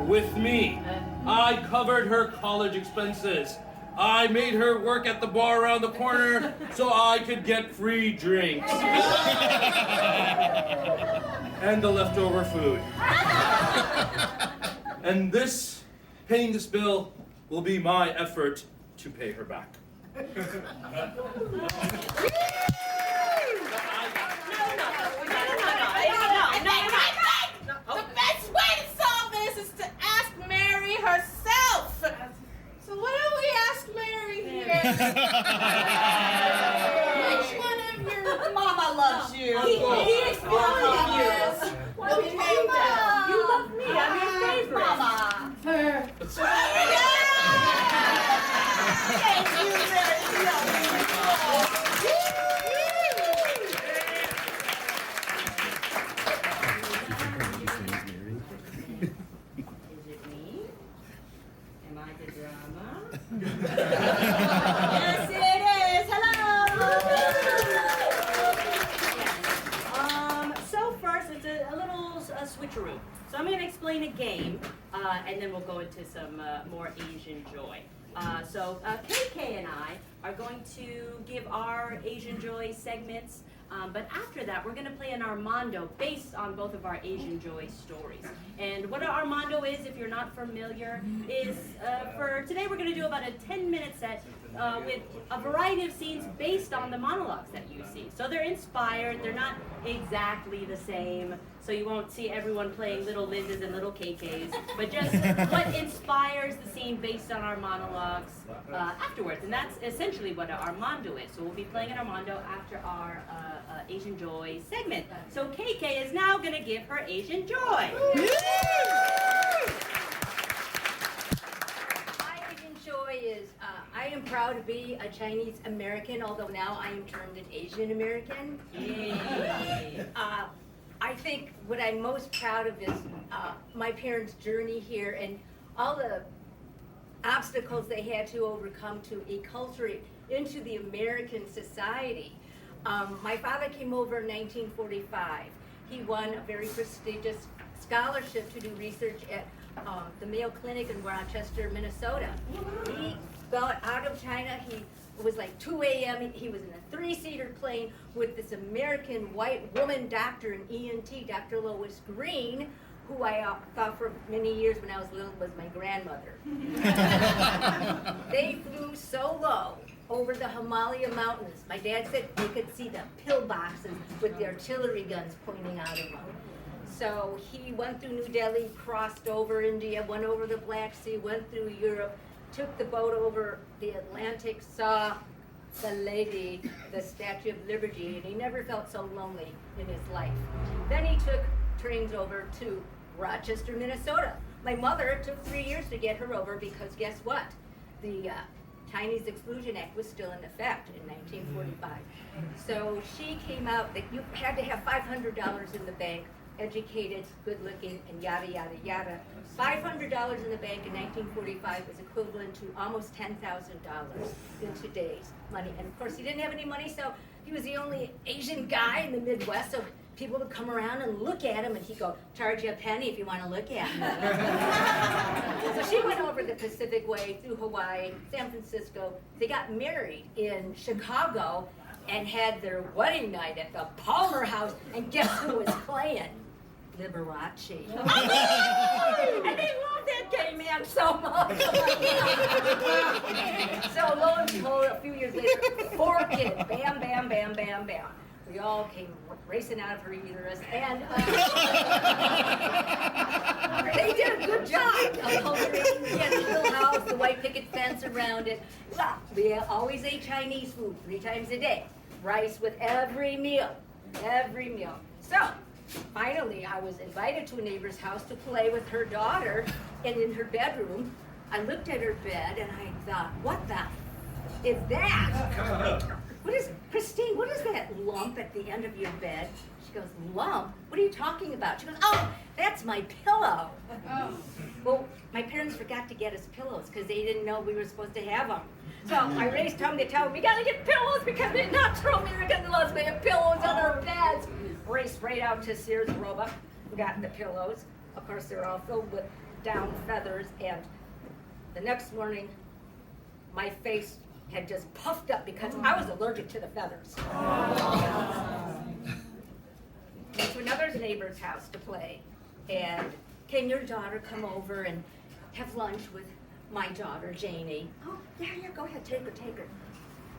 with me. I covered her college expenses. I made her work at the bar around the corner so I could get free drinks. And the leftover food. And paying this bill will be my effort to pay her back. The best way to solve this is to ask Mary herself. So why don't we ask Mary here? Which one of your Mama loves you. He exploded you. Why would you do that? You love me. I'm your favorite. Mama. Thank you very Is it me? Am I the drama? Yes, it is. Hello. So first, it's a little switcheroo. So I'm going to explain a game, and then we'll go into some more Asian joy. So KK and I are going to give our Asian joy segments, but after that, we're going to play an Armando based on both of our Asian joy stories. And what an Armando is, if you're not familiar, is for today we're going to do about a 10-minute set with a variety of scenes based on the monologues that you see. So they're inspired, they're not exactly the same, so you won't see everyone playing little Lindas and little KKs, but just what inspires the scene based on our monologues afterwards. And that's essentially what an Armando is. So we'll be playing an Armando after our Asian Joy segment. So KK is now going to give her Asian Joy. My Asian joy is I am proud to be a Chinese American, although now I am termed an Asian American. Yay. I think what I'm most proud of is my parents' journey here and all the obstacles they had to overcome to acculturate into the American society. My father came over in 1945. He won a very prestigious scholarship to do research at the Mayo Clinic in Rochester, Minnesota. He got out of China. It was like 2 a.m. He was in a 3-seater plane with this American white woman doctor in ENT, Dr. Lois Green, who I thought for many years when I was little was my grandmother. They flew so low over the Himalaya mountains. My dad said they could see the pillboxes with the artillery guns pointing out of them. So he went through New Delhi, crossed over India, went over the Black Sea, went through Europe, took the boat over the Atlantic, saw the lady, the Statue of Liberty, and he never felt so lonely in his life. Then he took trains over to Rochester, Minnesota. My mother took 3 years to get her over because guess what? The Chinese Exclusion Act was still in effect in 1945. So she came out that you had to have $500 in the bank, educated, good looking, and yada, yada, yada. $500 in the bank in 1945 is equivalent to almost $10,000 in today's money. And of course, he didn't have any money, so he was the only Asian guy in the Midwest, so people would come around and look at him, and he'd go, charge you a penny if you want to look at me. So she went over the Pacific Way through Hawaii, San Francisco. They got married in Chicago and had their wedding night at the Palmer House, and guess who was playing? Liberace. And they loved that gay man so much. So lo and behold, a few years later, 4 kids, bam, bam, bam, bam, bam. We all came racing out of her uterus, and they did a good job of cultivating the little house, the white picket fence around it. We always ate Chinese food 3 times a day, rice with every meal, every meal. So finally, I was invited to a neighbor's house to play with her daughter, and in her bedroom, I looked at her bed and I thought, what the is that? What is, Christine, what is that lump at the end of your bed? She goes, lump? What are you talking about? She goes, oh, that's my pillow. Oh. Well, my parents forgot to get us pillows because they didn't know we were supposed to have them. So I raised tongue to tell them, we gotta get pillows because we're natural American laws, we have pillows on our beds. raced right out to Sears Roebuck, got the pillows. Of course, they're all filled with down feathers, and the next morning, my face had just puffed up because I was allergic to the feathers. Went to another neighbor's house to play, and can your daughter come over and have lunch with my daughter, Janie? Oh, yeah, go ahead, take her.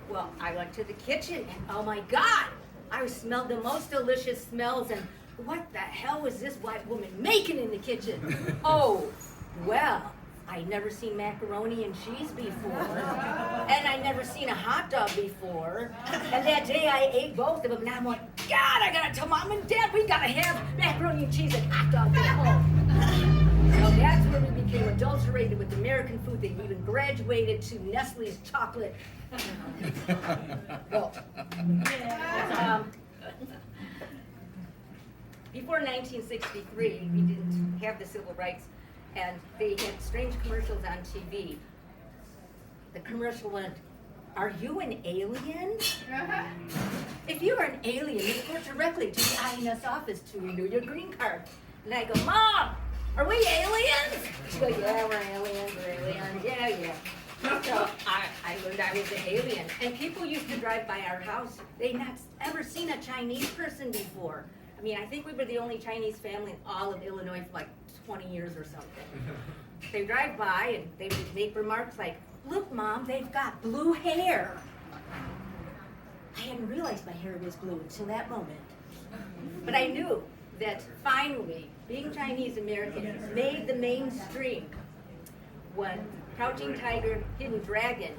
Well, I went to the kitchen, and oh my God, I smelled the most delicious smells, and what the hell was this white woman making in the kitchen? Oh, well, I never seen macaroni and cheese before, and I never seen a hot dog before, and that day I ate both of them, and I'm like, God, I gotta tell Mom and Dad we gotta have macaroni and cheese and hot dogs at home. So that's where we became adulterated with American food. They even graduated to Nestle's chocolate. Well, before 1963, we didn't have the civil rights, and they had strange commercials on TV. The commercial went, "Are you an alien? If you are an alien, you go directly to the INS office to renew your green card." And I go, "Mom, are we aliens?" She goes, "Yeah, we're aliens, yeah. So I learned I was an alien. And people used to drive by our house. They'd not ever seen a Chinese person before. I mean, I think we were the only Chinese family in all of Illinois for like 20 years or something. They drive by and they would make remarks like, "Look, Mom, they've got blue hair." I hadn't realized my hair was blue until that moment. But I knew that finally, being Chinese American made the mainstream when Crouching Tiger, Hidden Dragon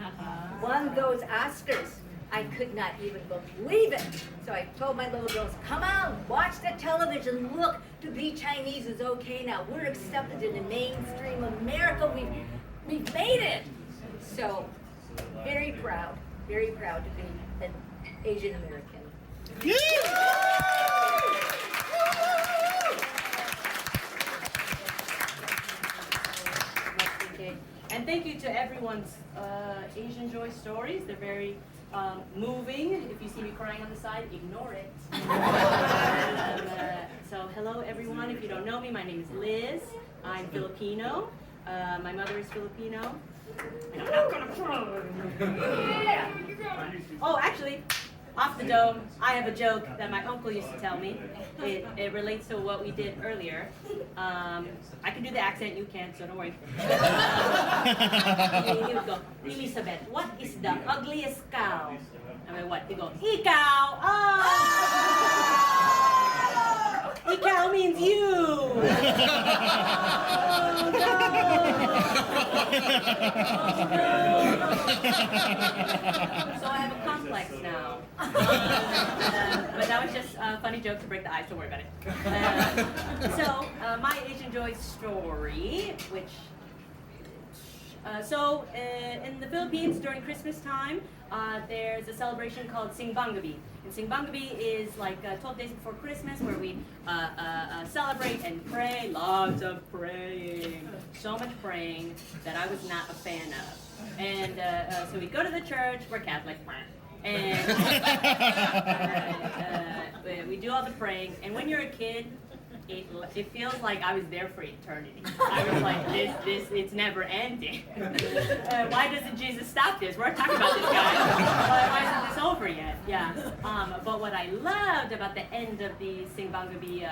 won those Oscars. I could not even believe it. So I told my little girls, come on, watch the television. Look, to be Chinese is okay now. We're accepted in the mainstream America. We've made it. So very proud to be an Asian American. And thank you to everyone's Asian Joy stories. They're very moving. If you see me crying on the side, ignore it. So hello everyone. If you don't know me, my name is Liz. I'm Filipino. My mother is Filipino. And I'm not gonna cry. Yeah. Oh, actually, off the dome, I have a joke that my uncle used to tell me. It relates to what we did earlier. I can do the accent, you can't, so don't worry. He would go, Elizabeth, what is the ugliest cow? I mean, what? He goes, Ikaw! Oh! Ikaw means you! Oh, no. So I have a complex now. But that was just a funny joke to break the ice, don't worry about it. So my Asian Joy story, which, in the Philippines during Christmas time, there's a celebration called Singbangabi. And Singbangabi is like 12 days before Christmas where we celebrate and pray, lots of praying, so much praying that I was not a fan of. And so we go to the church, we're Catholic, and we do all the praying. And when you're a kid, it feels like I was there for eternity. I was like, it's never ending. Why doesn't Jesus stop this? We're talking about this guy. Why isn't this over yet? Yeah. But what I loved about the end of the Singbangabi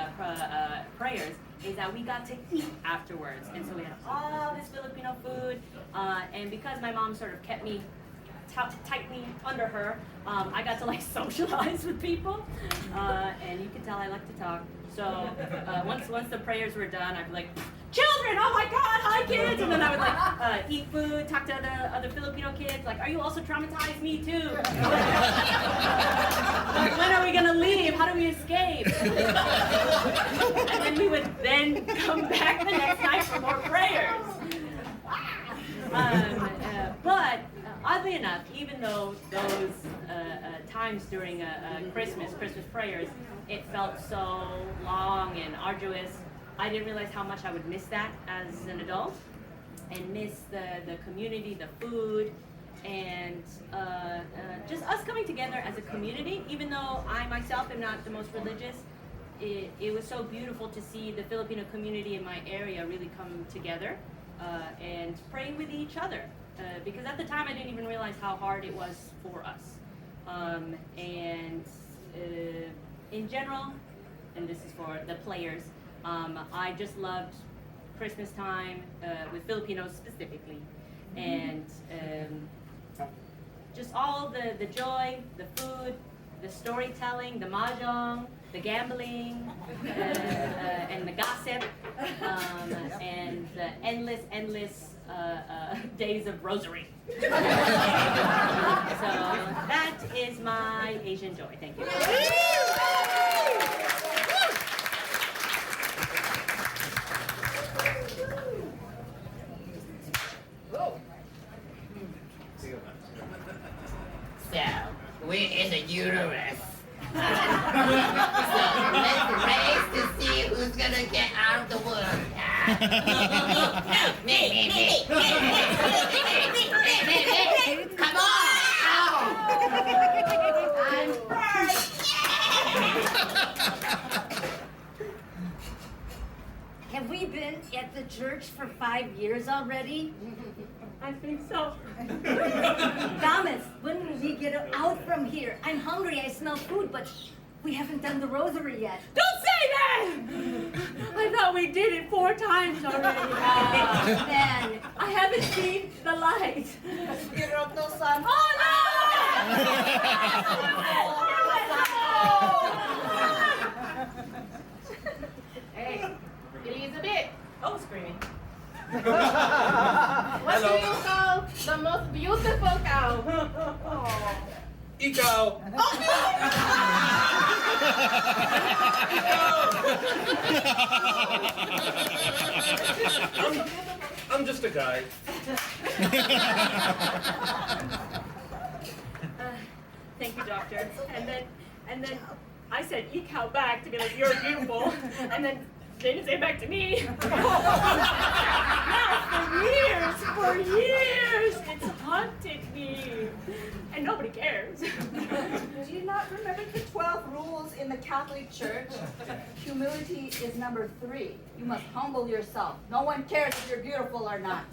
prayers is that we got to eat afterwards. And so we had all this Filipino food. And because my mom sort of kept me tightly under her, I got to like socialize with people. And you can tell I like to talk. So once the prayers were done, I'd be like, children, oh my God, hi kids! And then I would like eat food, talk to other Filipino kids, like, are you also traumatized? Me too. Like, when are we gonna leave? How do we escape? And then we would then come back the next night for more prayers. But oddly enough, even though those times during Christmas prayers, it felt so long and arduous, I didn't realize how much I would miss that as an adult, and miss the community, the food, and just us coming together as a community. Even though I myself am not the most religious, it was so beautiful to see the Filipino community in my area really come together and praying with each other. Because at the time I didn't even realize how hard it was for us. In general, and this is for the players, I just loved Christmas time with Filipinos specifically. And just all the joy, the food, the storytelling, the mahjong, the gambling, and the gossip, and the endless days of rosary. So that is my Asian joy. Thank you. So, where is a uterus? So, let's race to see who's gonna get out of the womb. Me. Come on! I'm first! Have we been at the church for 5 years already? I think so. Thomas, when will we get out from here? I'm hungry, I smell food, but we haven't done the rosary yet. Don't say that! I thought we did it 4 times already. Then, I haven't seen the light. Son. Oh no! Hey, Elizabeth. Oh, screaming. What do you call the most beautiful cow? Ikaw! I'm just a guy. Thank you, doctor. And then I said "ikaw" back to be like, "You're beautiful," and then they didn't say it back to me. Now for years, it's haunted me, and nobody cares. Do you not remember the 12 rules in the Catholic Church? Humility is number 3. You must humble yourself. No one cares if you're beautiful or not.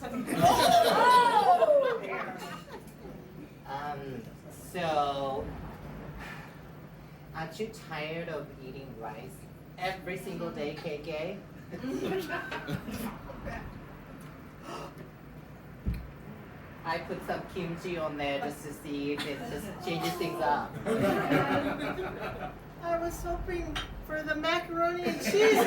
So, aren't you tired of eating rice every single day, KK? I put some kimchi on there just to see if it just changes things up. I was hoping for the macaroni and cheese. Oh my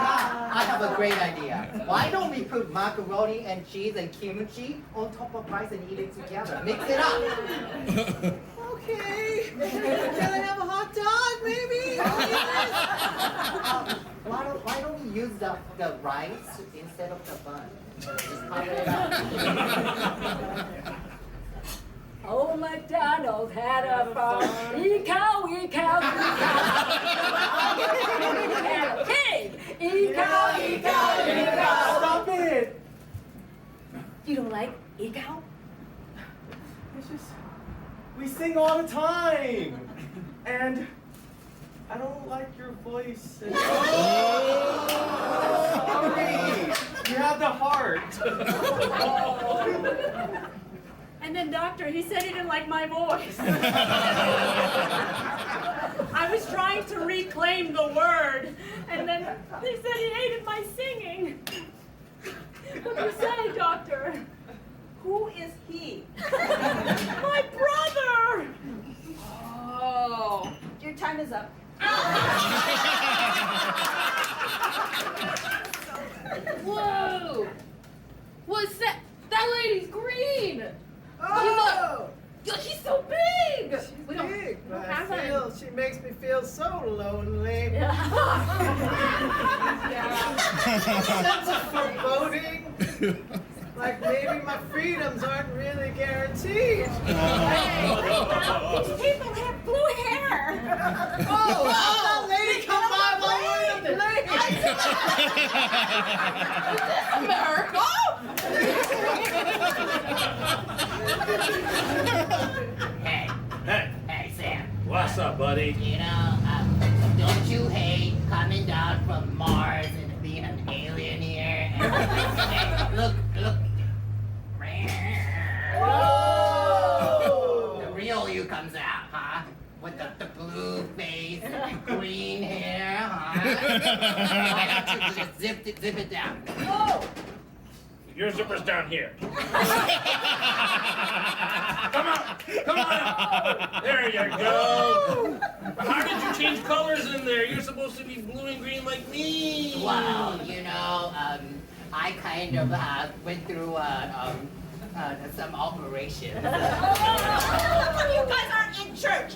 god! I have a great idea. Why don't we put macaroni and cheese and kimchi on top of rice and eat it together? Mix it up. Okay. Can I have a hot dog, maybe? Why don't we use the rice instead of the bun? Just cover it up. Old MacDonald had a farm. E-cow, e-cow, e-cow. Had a pig. E-cow, e-cow, e-cow. Stop it! You don't like e-cow? It's just, we sing all the time. And I don't like your voice. Sorry. You have the heart. And then doctor, he said he didn't like my voice. I was trying to reclaim the word, and then they said he hated my singing. What do you say, doctor? Who is he? My brother! Oh, your time is up. Whoa! What's that? That lady's green! Oh! She's so big! She's We don't big, but have I feel one. she makes me feel so lonely. Sense of foreboding. Like maybe my freedoms aren't really guaranteed. These people have blue hair. Oh, that lady come by my way to Hey, Hey, hey, Sam. what's up, buddy? You know, don't you hate coming down from Mars and being an alien here? Hey, look. The real you comes out, huh? With the blue face, green hair, huh? Why don't you just zip it down? Oh, Your zipper's down here. Come on. There you go. How did you change colors in there? You're supposed to be blue and green like me. Well, I kind of went through some operation. You guys aren't in church.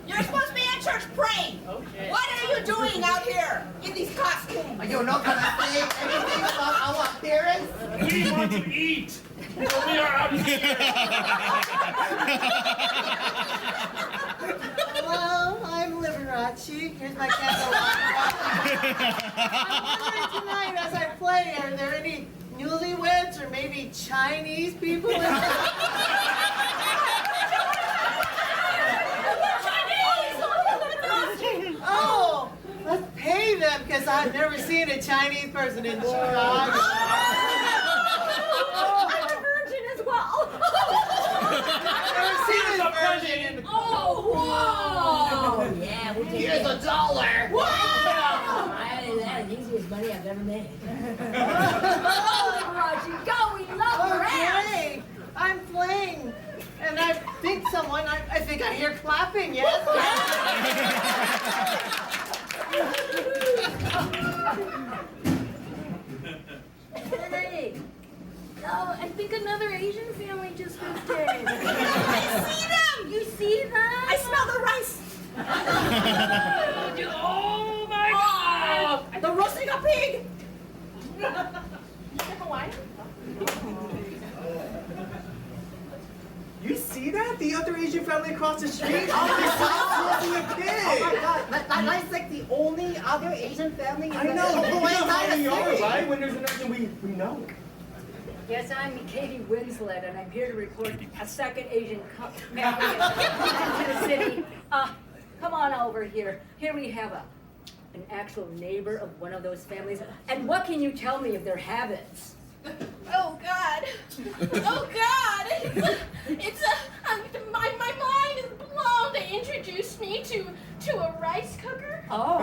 You're supposed to be in church praying. Okay. What are you doing out here in these costumes? Are you not gonna say anything about our appearance? We want to eat. So we are out here. Hello, I'm Liberace. Here's my candle. I'm wondering tonight as I play, are there any newlyweds or maybe Chinese people in there? Oh, let's pay them because I've never seen a Chinese person in Chicago. I'm a virgin as well. I've never seen a virgin in the Oh, yeah, we'll take Here's it. $1. That's the easiest money I've ever made. Oh, Roger, go, we love your ass. Okay, I'm playing, and I think I think I hear clapping, yes? Hey. Oh, I think another Asian family just moved in. I see them. You see them? I smell the rice. Oh my God! The roasting a pig. You see that? The other Asian family across the street? Oh my God, that's like the only other Asian family in I the know. whole You know how entire we are, city. right? When there's an Asian, we know. Yes, I'm Katie Winslet, and I'm here to report a second Asian family to the city. Come on over here. Here we have an actual neighbor of one of those families. And what can you tell me of their habits? Oh God! Oh God! My mind is blown. They introduced me to a rice cooker. Oh.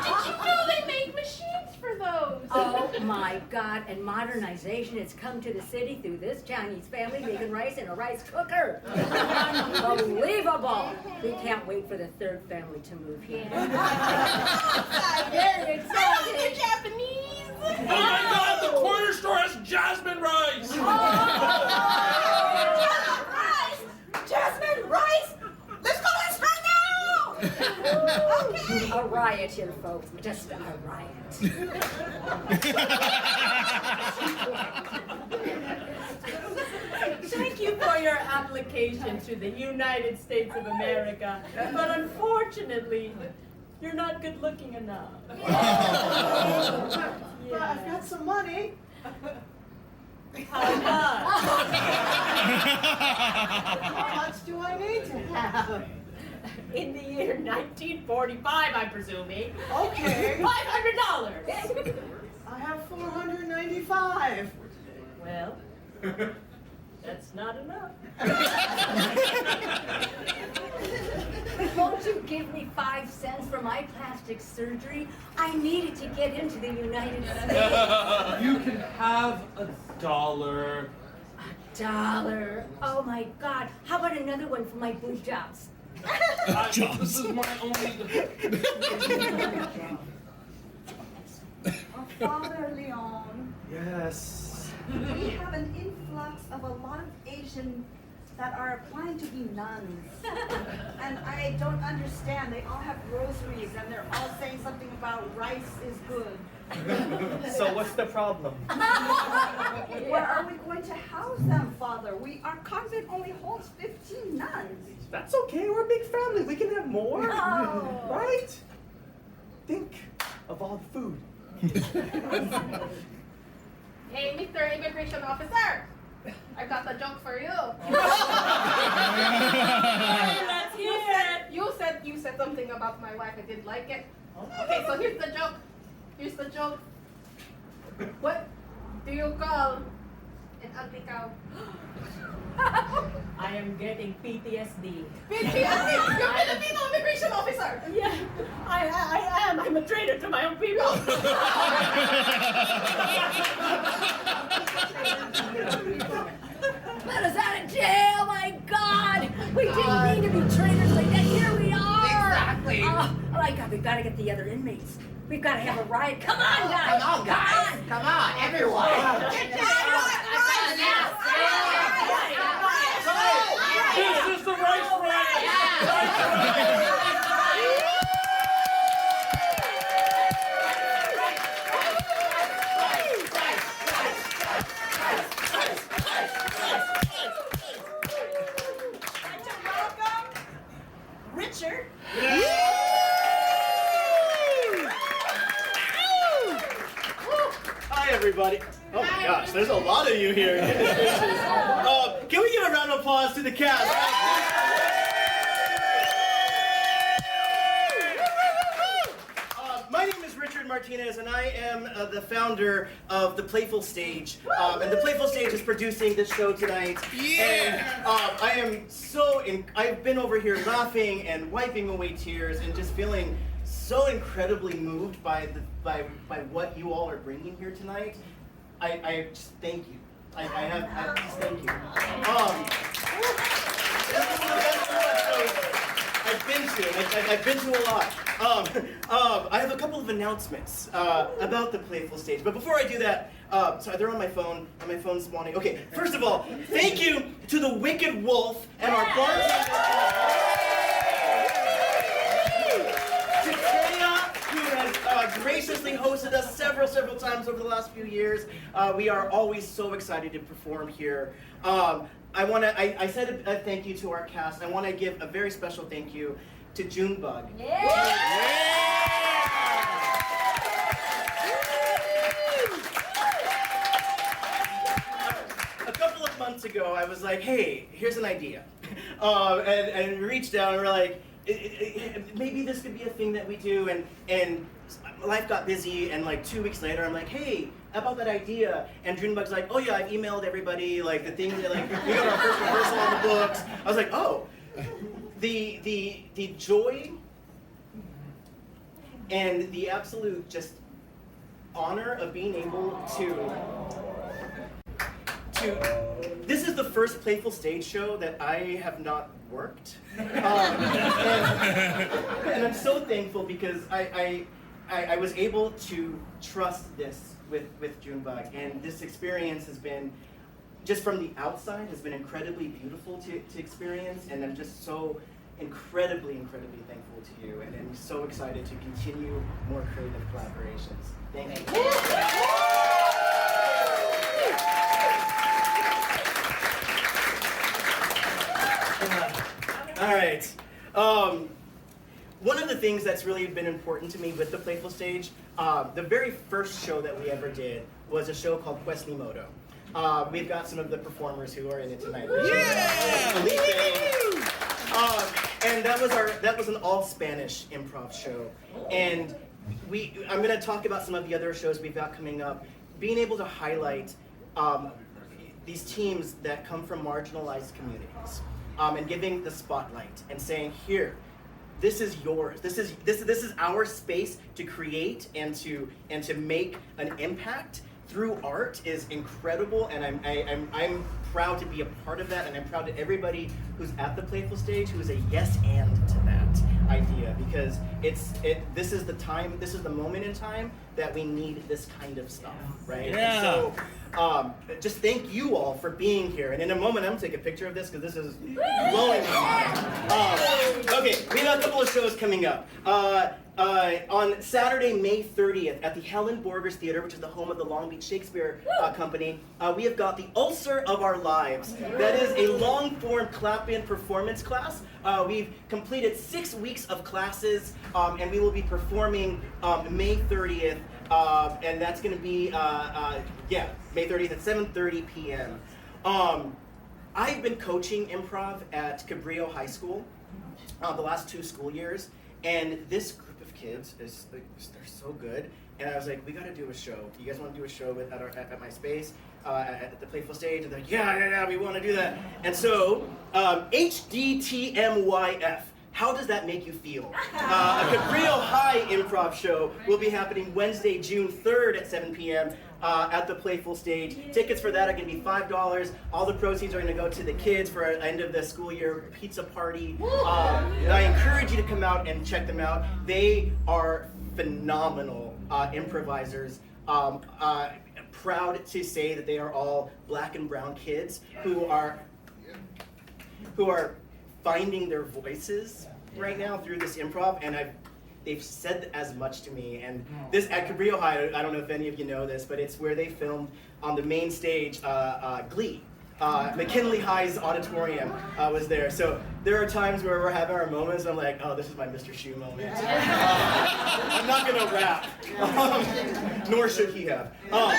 Did you know they make machines for those? Oh my God, and modernization has come to the city through this Chinese family making rice in a rice cooker. Unbelievable! We can't wait for the third family to move here. Very Oh, exciting! they're Japanese. Oh my God! The corner store has jasmine rice. Jasmine rice. Let's go right now. Okay. A riot here, folks. Just a riot. Thank you for your application to the United States of America, but unfortunately, you're not good looking enough. But I've got some money. How much? How much do I need to have? In the year 1945, I'm presuming. Okay, $500. I have 495. Well, that's not enough. Won't you give me 5 cents for my plastic surgery? I need it to get into the United States. You can have $1. $1. Oh my God. How about another one for my boob jobs? This is my only. Father Leon, Yes. we have an influx of a lot of Asian that are applying to be nuns. And I don't understand. They all have rosaries and they're all saying something about rice is good. So what's the problem? Where are we going to house them, Father? Our convent only holds 15 nuns. That's okay. We're a big family. We can have more. Oh. Right? Think of all the food. Hey, Mr. Immigration Officer, I got a joke for you. Let's hear it. you said something about my wife. I didn't like it. Okay, so here's the joke. Here's the joke. What do you call an ugly cow? I am getting PTSD. PTSD! You're Filipino immigration officer! Yeah, I am. I'm a traitor to my own people. Let us out of jail, my God! We didn't mean to be traitors like that. Here we are! Exactly. Oh my God, we've got to get the other inmates. We've got to have a riot. Come on, guys! Come on, guys. Come on, everyone. This is the rice riot! And to welcome Richard. Hi, everybody. Oh my gosh, there's a lot of you here. Can we give a round of applause to the cast? My name is Richard Martinez, and I am the founder of The Playful Stage. And The Playful Stage is producing this show tonight. And I am I've been over here laughing and wiping away tears and just feeling so incredibly moved by what you all are bringing here tonight. I just thank you. I just thank you. This is the best show I've been to a lot. I have a couple of announcements about the Playful Stage, but before I do that, sorry, they're on my phone spawning. Okay, first of all, thank you to the Wicked Wolf and our bartender. Graciously hosted us several times over the last few years. We are always so excited to perform here. I said a thank you to our cast. I want to give a very special thank you to Junebug. A couple of months ago, I was like, hey, here's an idea. And we reached out and we're like, maybe this could be a thing that we do, and life got busy, and like 2 weeks later I'm like, hey, how about that idea? And Junebug's like, oh yeah, I've emailed everybody, like the thing that like we got our first rehearsal on the books. I was like, oh, the joy and the absolute just honor of being able to this is the first Playful Stage show that I have not worked. And I'm so thankful because I was able to trust this with Junebug, and this experience has been, just from the outside, has been incredibly beautiful to experience, and I'm just so incredibly thankful to you, and I'm so excited to continue more creative collaborations. Thank you. All right. One of the things that's really been important to me with the Playful Stage, the very first show that we ever did was a show called Quesnimoto. We've got some of the performers who are in it tonight. And that was an all Spanish improv show. And I'm going to talk about some of the other shows we've got coming up. Being able to highlight these teams that come from marginalized communities, and giving the spotlight and saying, here, this is yours. This is our space to create and to make an impact through art is incredible, and I'm proud to be a part of that, and I'm proud to everybody who's at the Playful Stage who is a yes and to that idea, because this is the time, this is the moment in time that we need this kind of stuff, right? Yeah. And so, just thank you all for being here. And in a moment, I'm gonna take a picture of this because this is blowing my mind. Okay, we have a couple of shows coming up. On Saturday, May 30th, at the Helen Borgers Theater, which is the home of the Long Beach Shakespeare Company, we have got The Ulcer of Our Lives. That is a long-form clap-in performance class. We've completed 6 weeks of classes, and we will be performing May 30th, and that's going to be, May 30th at 7:30 p.m. I've been coaching improv at Cabrillo High School the last 2 school years, and this group of kids is like, they're so good. And I was like, we got to do a show. Do you guys want to do a show at my space, at the Playful Stage? And they're like, yeah, we want to do that. And so, HDTMYF. How does that make you feel? A Cabrillo High improv show will be happening Wednesday, June 3rd at 7 p.m. At the Playful Stage. Tickets for that are going to be $5. All the proceeds are going to go to the kids for an end of the school year pizza party. I encourage you to come out and check them out. They are phenomenal improvisers. Proud to say that they are all black and brown kids who are finding their voices right now through this improv, and they've said as much to me. And this at Cabrillo High, I don't know if any of you know this, but it's where they filmed on the main stage Glee. McKinley High's auditorium was there. So there are times where we're having our moments, and I'm like, oh, this is my Mr. Shoe moment. I'm not gonna rap, nor should he have. All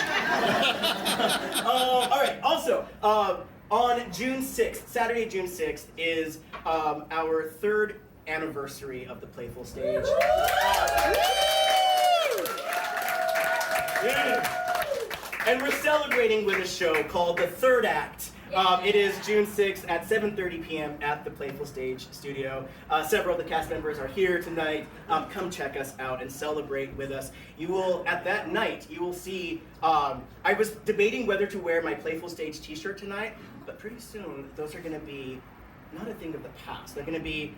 right, also, on June 6th, Saturday, June 6th, is our 3rd anniversary of the Playful Stage. And we're celebrating with a show called The Third Act. It is June 6th at 7:30 p.m. at the Playful Stage studio. Several of the cast members are here tonight. Come check us out and celebrate with us. You will, at that night, you will see, I was debating whether to wear my Playful Stage t-shirt tonight, but pretty soon those are going to be not a thing of the past. They're going to be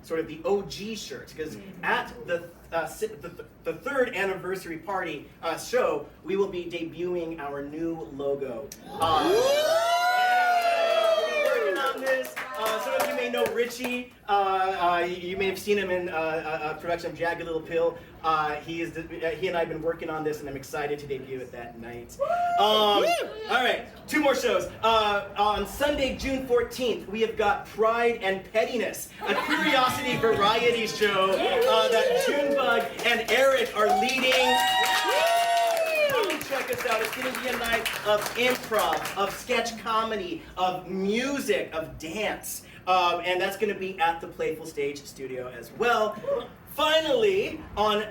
sort of the OG shirts, because at the 3rd anniversary party show, we will be debuting our new logo. This. Some of you may know Richie. You may have seen him in a production of Jagged Little Pill. He and I have been working on this, and I'm excited to debut it that night. All right, 2 more shows. On Sunday, June 14th, we have got Pride and Pettiness, a curiosity variety show that Junebug and Eric are leading. Check us out. It's going to be a night of improv, of sketch comedy, of music, of dance. And that's going to be at the Playful Stage studio as well. Finally, on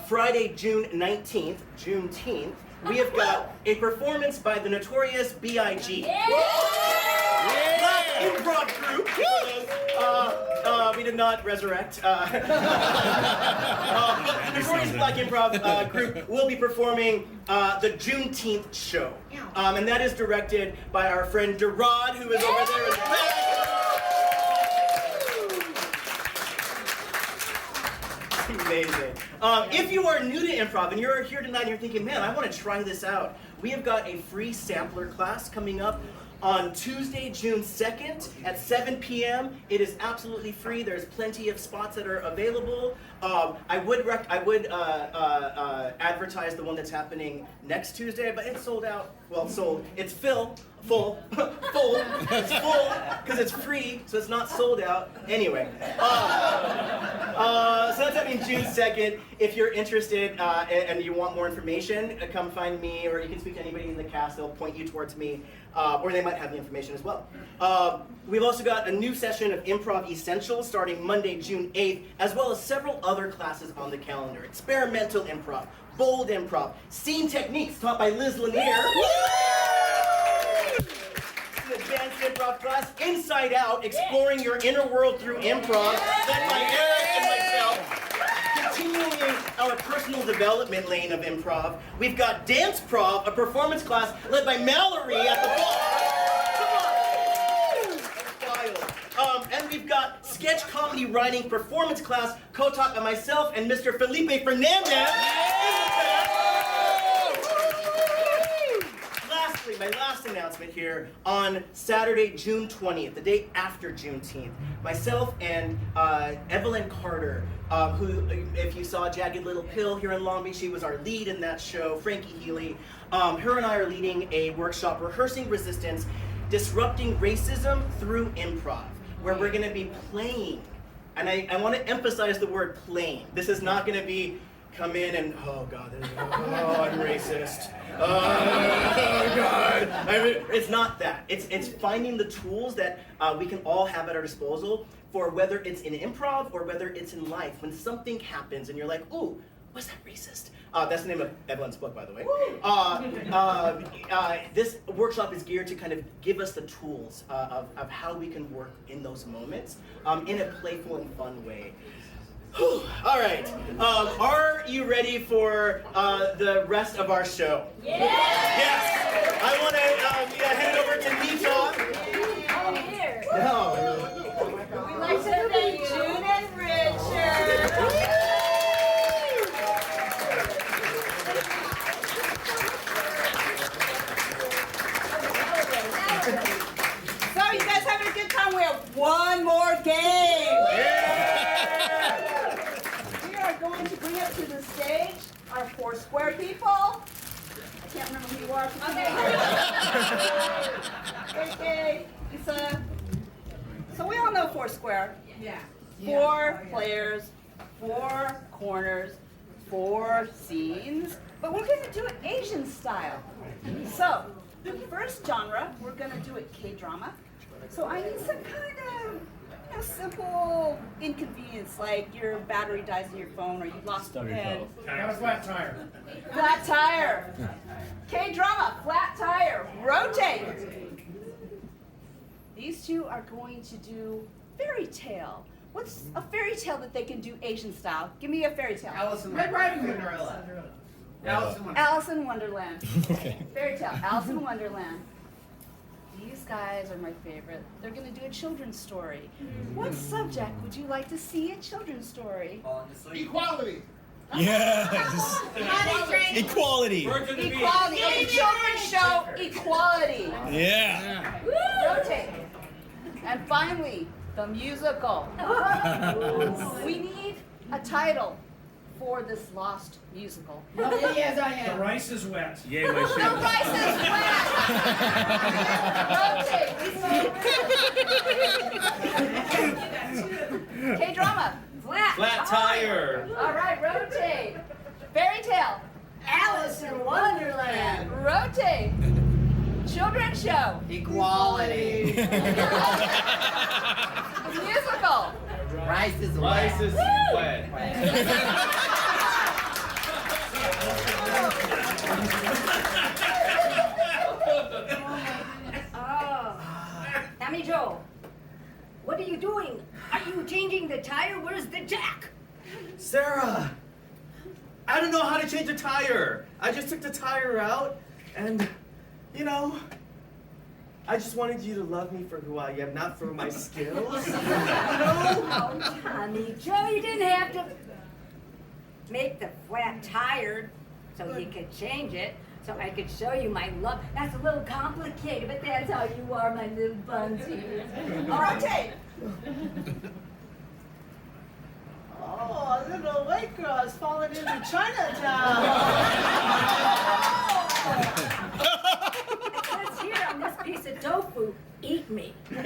Friday, June 19th, Juneteenth, we have got a performance by the Notorious B.I.G. Black improv group. We did not resurrect. But the Notorious Black Improv group will be performing the Juneteenth show. And that is directed by our friend Derod, who is over there in the back. Amazing. If you are new to improv and you're here tonight and you're thinking, man, I want to try this out, we have got a free sampler class coming up on Tuesday, June 2nd at 7 p.m. It is absolutely free. There's plenty of spots that are available. I would advertise the one that's happening next Tuesday, but it's sold out. Well, sold. It's full. It's full because it's free, so it's not sold out. Anyway, so that's happening June 2nd. If you're interested and you want more information, come find me, or you can speak to anybody in the cast. They'll point you towards me, or they might have the information as well. We've also got a new session of Improv Essentials starting Monday, June 8th, as well as several other classes on the calendar. Experimental improv, bold improv, scene techniques taught by Liz Lanier. An advanced improv class, Inside Out, exploring your inner world through improv, led by Eric and myself. Continuing our personal development lane of improv, we've got Dance Prov, a performance class led by Mallory at the bar. And we've got sketch comedy writing performance class co-taught by myself and Mr. Felipe Fernandez. Lastly, my last announcement here, on Saturday, June 20th, the day after Juneteenth, myself and Evelyn Carter, who, if you saw Jagged Little Pill here in Long Beach, she was our lead in that show, Frankie Healy. Her and I are leading a workshop, Rehearsing Resistance, Disrupting Racism Through Improv, where we're going to be playing. And I want to emphasize the word playing. This is not going to be come in and, oh God, I'm racist. Oh God. I mean, it's not that. It's finding the tools that we can all have at our disposal for whether it's in improv or whether it's in life. When something happens and you're like, ooh, was that racist? That's the name of Evelyn's book, by the way. This workshop is geared to kind of give us the tools of how we can work in those moments in a playful and fun way. Whew. All right, are you ready for the rest of our show? Yeah! Yes! I want to hand it over to Nita. Oh, here. No. We like to thank June and Richard. So you guys having a good time? We have one more game. We are going to bring up to the stage our 4 square people. I can't remember who you are. Okay, Lisa. So we all know 4 square. Yeah. 4 players, 4 corners, 4 scenes, but we're going to do it Asian style. So, the first genre, we're going to do it K-drama. So I need some kind of simple inconvenience, like your battery dies in your phone or you lost a pen. That was flat tire. Flat tire. K-drama, flat tire, rotate. These 2 are going to do fairy tale. What's a fairy tale that they can do Asian style? Give me a fairy tale. Alice in Wonderland. Alice in Wonderland. Okay. Fairy tale, Alice in Wonderland. These guys are my favorite. They're going to do a children's story. What subject would you like to see a children's story? Equality. Yes. Equality. Birds of the bee. Equality. A children's show, equality. Yeah. Rotate. And finally, the musical. We need a title for this lost musical. Yes, I am. The rice is wet. Yay, my The shoes. rice is wet. K-drama. Flat. Flat tire. All right, rotate. Fairy tale. Alice in Wonderland. Rotate. Children's show. Equality. Musical. Rice is Rice is Woo! wet. Tammy Joe, what are you doing? Are you changing the tire? Where's the jack? Sarah, I don't know how to change a tire. I just took the tire out and, I just wanted you to love me for who I am, not for my skills. Oh, Tommy Joe, you didn't have to make the flat tire so you could change it, so I could show you my love. That's a little complicated, but that's how you are, my little bunsy. Rotate. Oh, a little white girl has fallen into Chinatown. It says here on this piece of tofu, eat me. You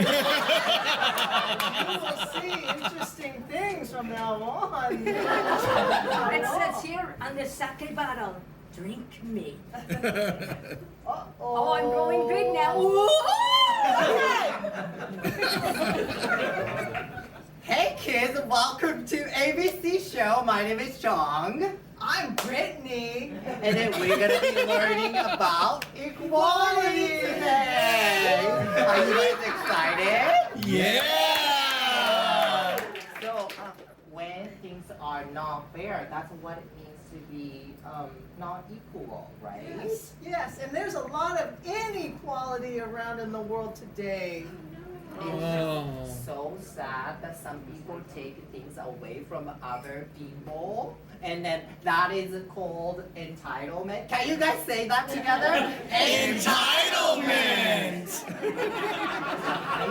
will see interesting things from now on. It says here on this sake bottle, drink me. Oh, I'm growing big now. Hey kids, welcome to ABC show. My name is Chong. I'm Brittany. And then we're gonna be learning about equality today. Are you guys excited? Yeah. So, when things are not fair, that's what it means to be not equal, right? Yes, and there's a lot of inequality around in the world today. It's so sad that some people take things away from other people, and then that is called entitlement. Can you guys say that together? Entitlement.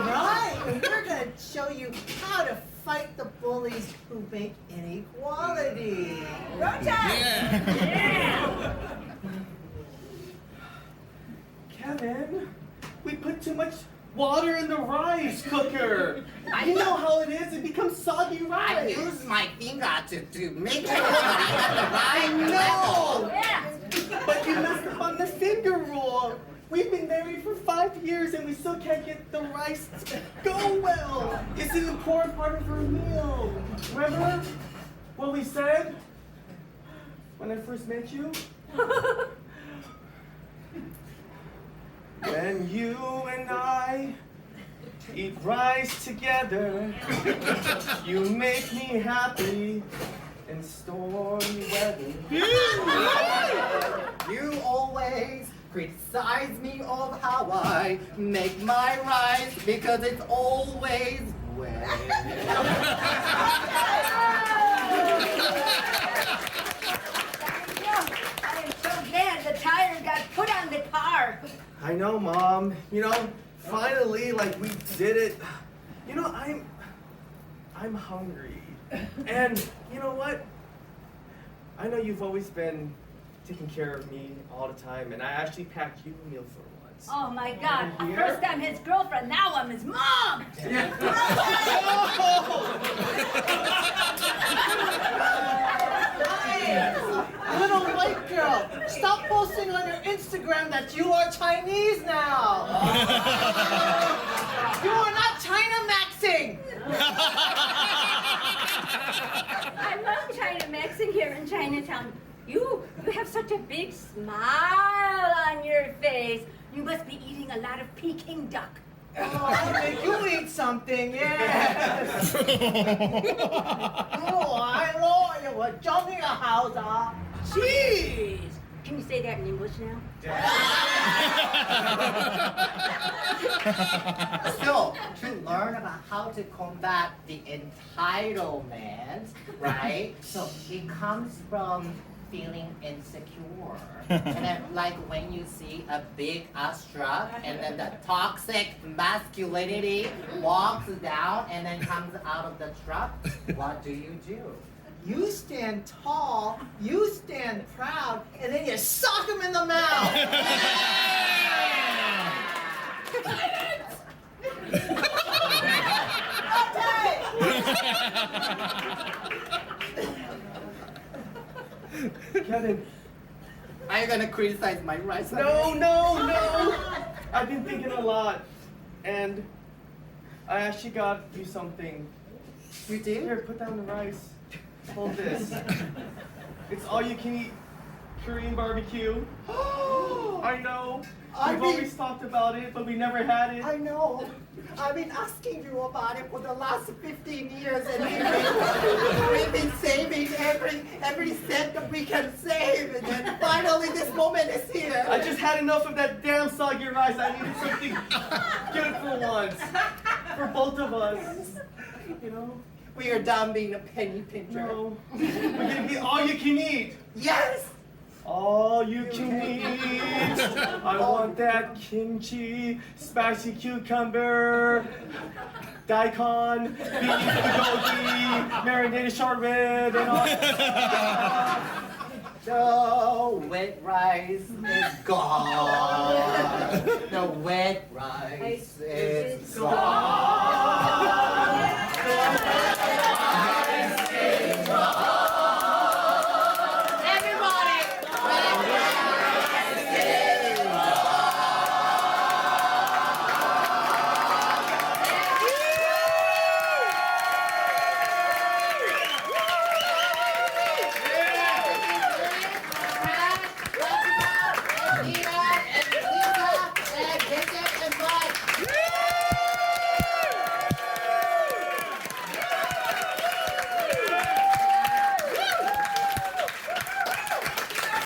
Right, and we're going to show you how to fight the bullies who make inequality. Yeah. Kevin, we put too much water in the rice cooker. You know how it is, it becomes soggy I rice. use my finger to make sure that I get the right level. But you messed up on the finger rule. We've been married for 5 years and we still can't get the rice to go well. It's an important part of our meal. Remember what we said when I first met you? When you and I eat rice together, you make me happy in stormy weather. You always criticize me of how I make my rice because it's always wet. I am so glad the tire got put on the car. I know, Mom. You know, finally, like, we did it. You know, I'm hungry. And you know what? I know you've always been taking care of me all the time, and I actually packed you a meal for once. Oh my God! Here? First I'm his girlfriend, now I'm his mom. Little white girl, stop posting on your Instagram that you are Chinese now. You are not China maxing. I love China Maxing here in Chinatown. You have such a big smile on your face. You must be eating a lot of Peking duck. Oh, I'll make you eat something, yes. Oh, I know you were jumping a house, Jeez! Can you say that in English now? So, to learn about how to combat the entitlement, right? So, it comes from feeling insecure. And then, like when you see a big ass truck and then the toxic masculinity walks down and then comes out of the truck, what do? You stand tall, you stand proud, and then you sock him in the mouth. Kevin, Are you gonna criticize my rice? no. I've been thinking a lot, and I actually got you something. You did? Here, put down the rice. Hold this. It's all you can eat Korean barbecue. I know. We've always talked about it, but we never had it. I know. I've been asking you about it for the last 15 years, and we've been saving every cent that we can save, and then finally this moment is here. I just had enough of that damn soggy rice. I needed something good for once. For both of us. You know? We are done being a penny pincher. No. We're gonna be all you can eat. Yes! All you can eat. I want that kimchi, spicy cucumber, daikon, beef bulgogi, marinated short rib, and all that. The wet rice is gone. The wet rice is gone.